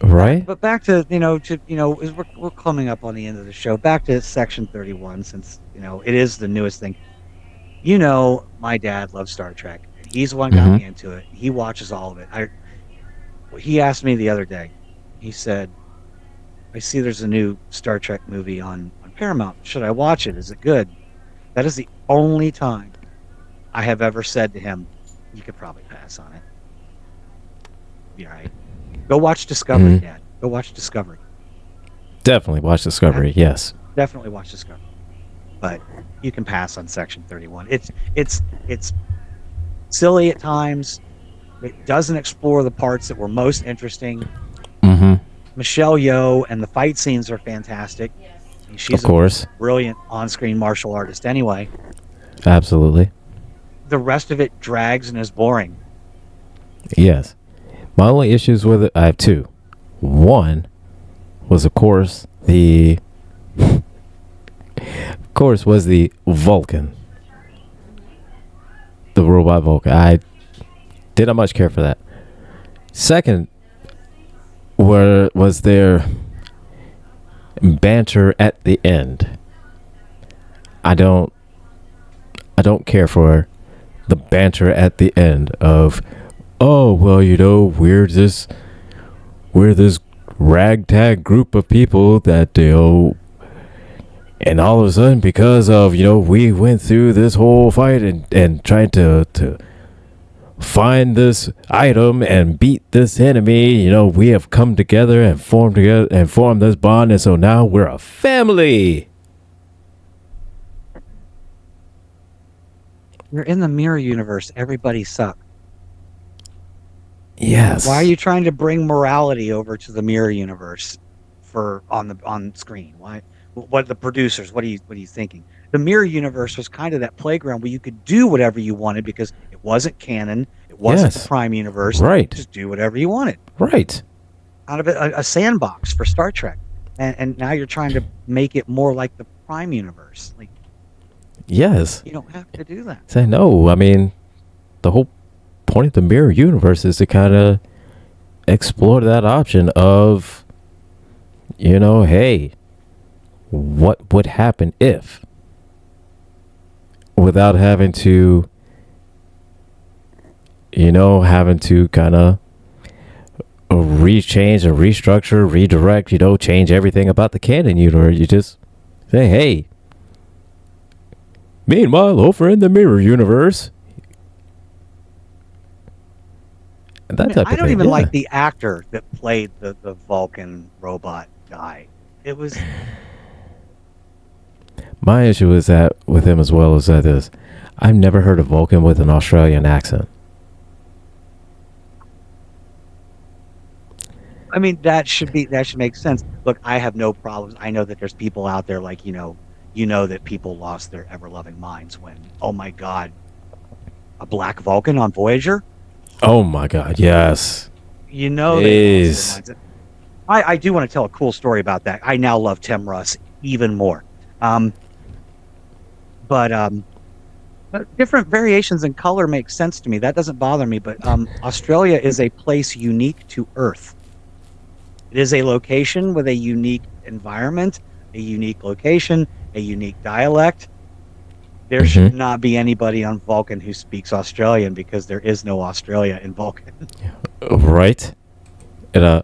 Right. But back to as we're coming up on the end of the show. Back to Section 31, since it is the newest thing. My dad loves Star Trek, and he's the one who got Mm-hmm. me into it. He watches all of it. He asked me the other day. He said, "I see there's a new Star Trek movie on Paramount. Should I watch it? Is it good?" That is the only time I have ever said to him, "You could probably pass on it. Be all right. Go watch Discovery, Mm-hmm. Dad. Go watch Discovery. Definitely watch Discovery. Yes. Definitely watch Discovery." But you can pass on Section 31. It's silly at times. It doesn't explore the parts that were most interesting. Mm-hmm. Michelle Yeoh and the fight scenes are fantastic. She's Of course. a brilliant on-screen martial artist anyway. Absolutely. The rest of it drags and is boring. Yes. My only issues with it, I have two. One was, of course, the Vulcan, the robot Vulcan. I did not much care for that. Second, was their banter at the end. I don't care for the banter at the end of, oh well, we're this ragtag group of people that and all of a sudden, because of we went through this whole fight and tried to find this item and beat this enemy, we have come together and formed this bond, and so now we're a family. You're in the mirror universe. Everybody sucks. Yes. Why are you trying to bring morality over to the mirror universe on screen? Why? What the producers? What are you thinking? The mirror universe was kind of that playground where you could do whatever you wanted because it wasn't canon. It wasn't Yes. the Prime universe. Right. Just do whatever you wanted. Right. Out of it, a sandbox for Star Trek, and now you're trying to make it more like the Prime universe. Like, Yes. you don't have to do that. Say no. I mean, the whole point of the mirror universe is to kind of explore that option of, hey, what would happen if, without having to kind of rechange and restructure, redirect, change everything about the canon universe. You just say, hey, meanwhile, over in the mirror universe. I don't even like the actor that played the Vulcan robot guy. It was... My issue is that with him as well is that I've never heard a Vulcan with an Australian accent. I mean, that should make sense. Look, I have no problems. I know that there's people out there like, that people lost their ever-loving minds when, oh my God, a black Vulcan on Voyager? Oh my God, yes. They lost their minds. I do want to tell a cool story about that. I now love Tim Russ even more. But different variations in color make sense to me. That doesn't bother me. But Australia is a place unique to Earth. It is a location with a unique environment, a unique location, a unique dialect. There should not be anybody on Vulcan who speaks Australian because there is no Australia in Vulcan. Right? And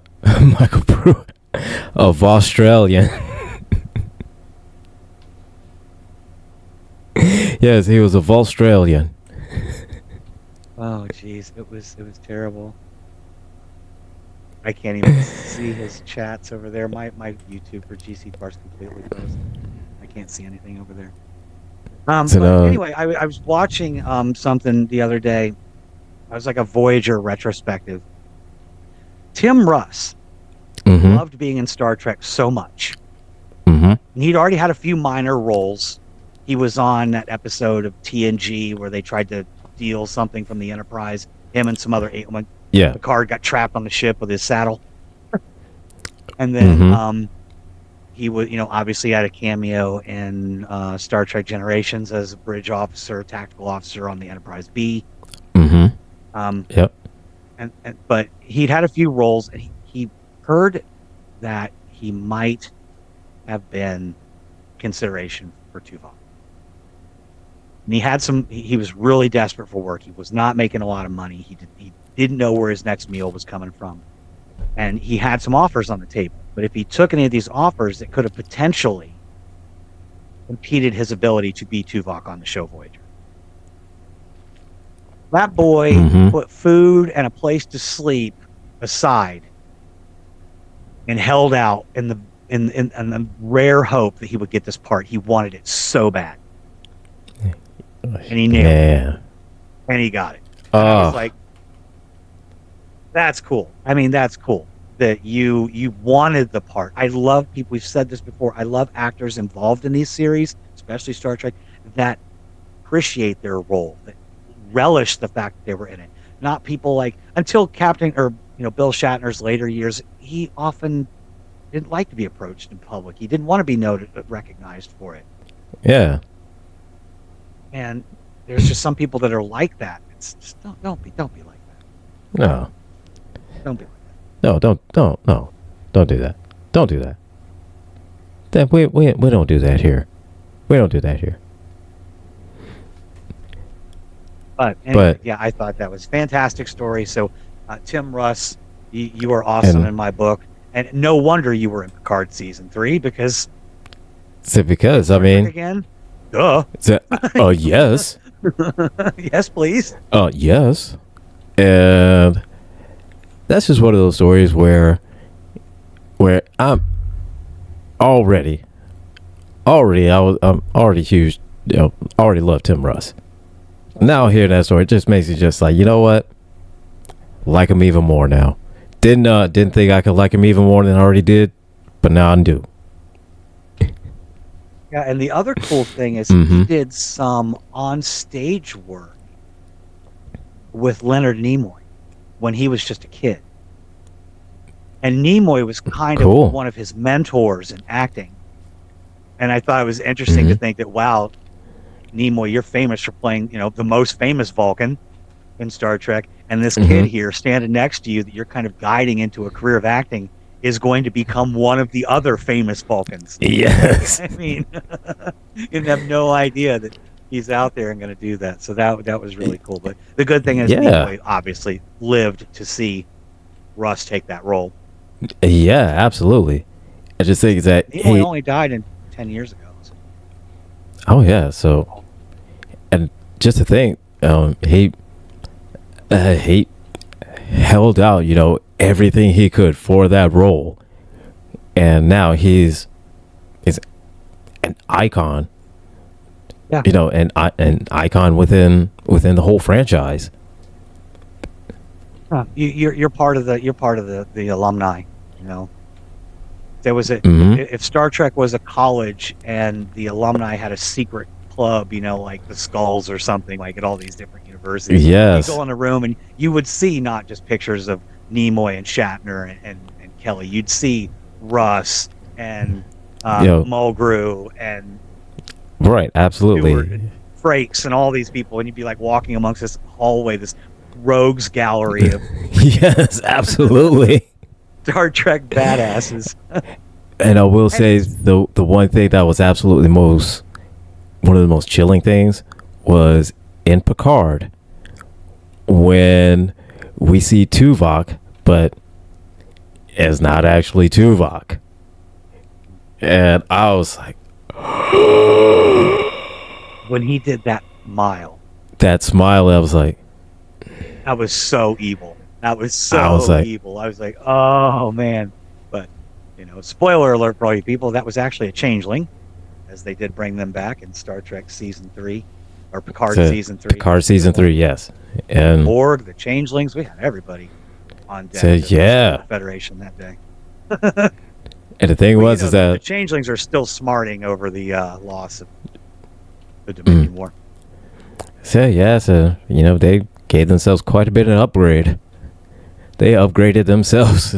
Michael Pruitt of Australian. Yes, he was of Australian. Oh, jeez, it was terrible. I can't even see his chats over there. My YouTube for GC bar's completely frozen. I can't see anything over there. Anyway, I was watching something the other day. I was like a Voyager retrospective. Tim Russ loved being in Star Trek so much. Mm-hmm. And he'd already had a few minor roles He was on that episode of TNG where they tried to steal something from the Enterprise. Him and some other when Yeah. Picard got trapped on the ship with his saddle. And then Mm-hmm. he would, obviously had a cameo in Star Trek Generations as a bridge officer, tactical officer on the Enterprise B. Mm-hmm. Yep. But he'd had a few roles, and he heard that he might have been consideration for Tuvok. And he had he was really desperate for work. He was not making a lot of money. He didn't know where his next meal was coming from. And he had some offers on the table. But if he took any of these offers, it could have potentially impeded his ability to be Tuvok on the show Voyager. That boy put food and a place to sleep aside and held out in the rare hope that he would get this part. He wanted it so bad. And he nailed it. And he got it. And I was like, that's cool. I mean, that's cool that you wanted the part. I love people, we've said this before, I love actors involved in these series, especially Star Trek, that appreciate their role, that relish the fact that they were in it. Not people like, until Captain or Bill Shatner's later years, he often didn't like to be approached in public. He didn't want to be noted, recognized for it. Yeah. And there's just some people that are like that. It's just don't be like that. No. Don't be like that. No, don't do that. Don't do that. We don't do that here. We don't do that here. But anyway, yeah, I thought that was a fantastic story. So, Tim Russ, you are awesome in my book, and no wonder you were in Picard season 3 because. I mean, again, duh. Yes. Yes, please. Yes, and that's just one of those stories where I'm already huge. Already love Tim Russ. Now hearing that story, it just makes you just like, you know what? Like him even more now. Didn't think I could like him even more than I already did, but now I do. Yeah, and the other cool thing is he did some on-stage work with Leonard Nimoy when he was just a kid. And Nimoy was kind of one of his mentors in acting. And I thought it was interesting to think that, wow, Nimoy, you're famous for playing, the most famous Vulcan in Star Trek. And this kid here standing next to you that you're kind of guiding into a career of acting is going to become one of the other famous Vulcans. Yes. I mean, you have no idea that he's out there and going to do that. So that was really cool. But the good thing is Nimoy obviously lived to see Russ take that role. Yeah, absolutely. I just think that Nimoy only died 10 years ago. So. Oh yeah, so and just to think, he held out, everything he could for that role, and now he's an icon. Yeah, an icon within the whole franchise. You're part of the alumni. There was if Star Trek was a college and the alumni had a secret club, like the Skulls or something, like at all these different universities. Yes. You go in a room and you would see not just pictures of Nimoy and Shatner and Kelly. You'd see Russ and Mulgrew and right, absolutely, and Frakes and all these people, and you'd be like walking amongst this hallway, this rogues gallery of yes, absolutely. Star Trek badasses. And I will say the one thing that was absolutely one of the most chilling things was in Picard when we see Tuvok, but it's not actually Tuvok. And I was like, when he did that smile, I was like, that was so evil. That was so evil. I was like, oh man. But spoiler alert for all you people, that was actually a changeling, as they did bring them back in Star Trek season 3 or Picard season 3. Picard season 3, yes. And Borg, the changelings, we had everybody on deck. The Federation that day. And the thing is that the changelings are still smarting over the loss of the Dominion War. So yeah, they gave themselves quite a bit of an upgrade. They upgraded themselves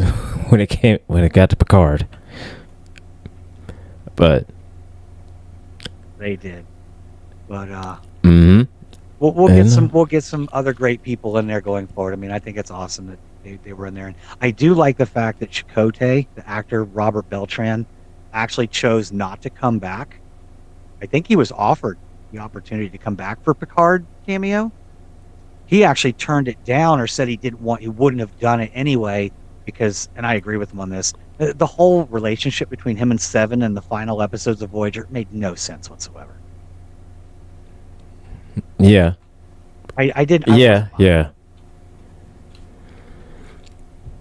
when it got to Picard. But they did. But mm-hmm. we'll get some other great people in there going forward. I mean, I think it's awesome that they were in there, and I do like the fact that Chakotay, the actor Robert Beltran, actually chose not to come back. I think he was offered the opportunity to come back for Picard cameo. He actually turned it down, or said he wouldn't have done it anyway, because, and I agree with him on this, the whole relationship between him and Seven in the final episodes of Voyager made no sense whatsoever. Yeah. I didn't. Yeah.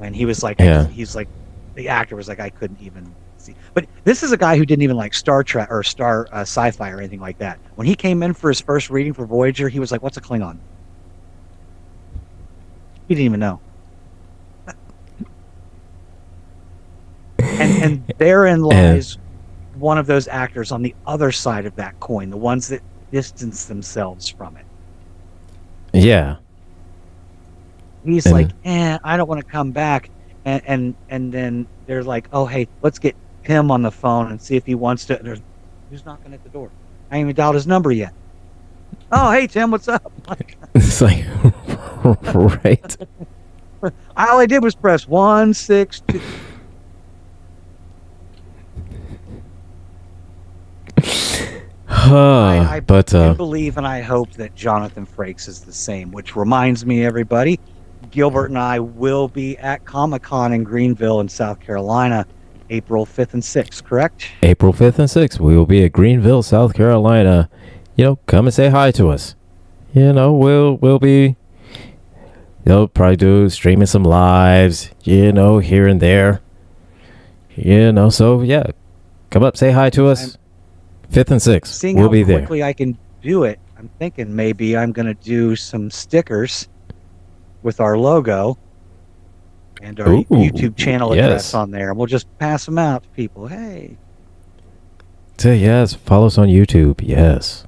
And he was like, yeah. He's like, the actor was like, I couldn't even see. But this is a guy who didn't even like Star Trek or sci-fi or anything like that. When he came in for his first reading for Voyager, he was like, what's a Klingon? He didn't even know. and therein lies one of those actors on the other side of that coin, the ones that distance themselves from it. Yeah. He's like, I don't want to come back. And then they're like, oh, hey, let's get Tim on the phone and see if he wants to. And who's knocking at the door? I ain't even dialed his number yet. Oh, hey, Tim, what's up? It's like, right. All I did was press 162. I believe and I hope that Jonathan Frakes is the same, which reminds me, everybody, Gilbert and I will be at Comic-Con in Greenville in South Carolina, April 5th and 6th, correct? April 5th and 6th. We will be at Greenville, South Carolina. Come and say hi to us. We'll be, probably do streaming some lives, here and there. So yeah, come up, say hi to us. 5th and 6th. We'll be there. Seeing how quickly I can do it, I'm thinking maybe I'm going to do some stickers with our logo and our YouTube channel address on there. And we'll just pass them out to people. Hey. So yes, follow us on YouTube. Yes.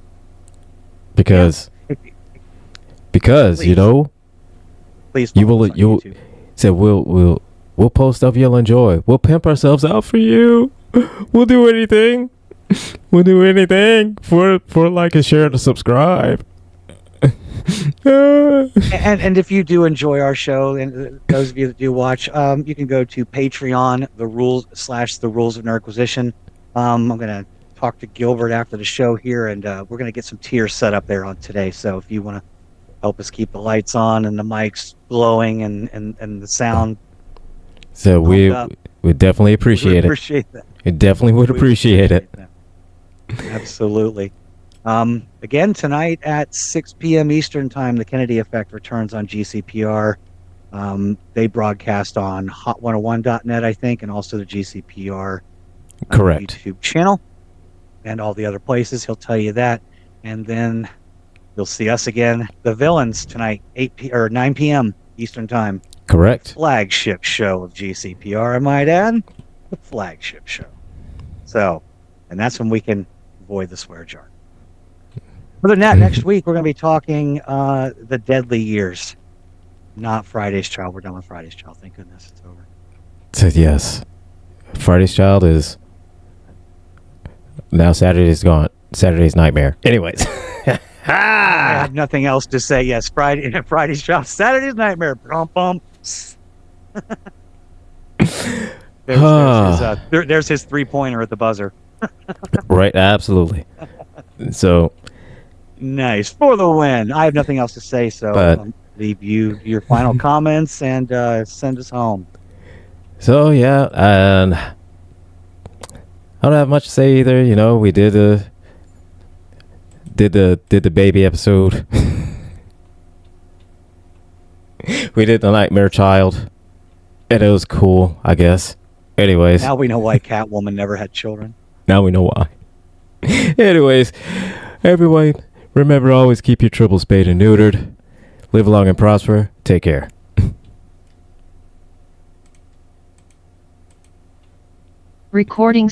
Because please. Please follow us on YouTube. So we'll post stuff you'll enjoy. We'll pimp ourselves out for you. We'll do anything. We'll do anything for like and share to subscribe. and if you do enjoy our show, and those of you that do watch, you can go to Patreon, the Rules of Nerdquisition. I'm gonna talk to Gilbert after the show here, and we're gonna get some tiers set up there on today. So if you want to help us keep the lights on and the mics blowing and the sound, so we definitely appreciate it. Appreciate that. We definitely would appreciate it. Absolutely. Again, tonight at 6 p.m. Eastern Time, the Kennedy Effect returns on GCPR. They broadcast on hot101.net, I think, and also the GCPR correct YouTube channel and all the other places. He'll tell you that. And then you'll see us again, the Villains, tonight, 9 p.m. Eastern Time. Correct. Flagship show of GCPR, I might add. The flagship show. So, and that's when we can avoid the swear jar. Other than that, next week we're going to be talking the Deadly Years, not Friday's Child. We're done with Friday's Child. Thank goodness it's over. So yes, Friday's Child is now Saturday's gone. Saturday's Nightmare. Anyways, I have nothing else to say. Yes, Friday's Child, Saturday's Nightmare. There's his 3-pointer at the buzzer. Right, absolutely. So nice for the win. I have nothing else to say, so leave you your final comments and send us home. So yeah, and I don't have much to say either. We did the baby episode. We did the Nightmare Child, and it was cool, I guess. Anyways, now we know why Catwoman never had children. Now we know why. Anyways, everyone, remember to always keep your triples spayed and neutered. Live long and prosper. Take care. Recording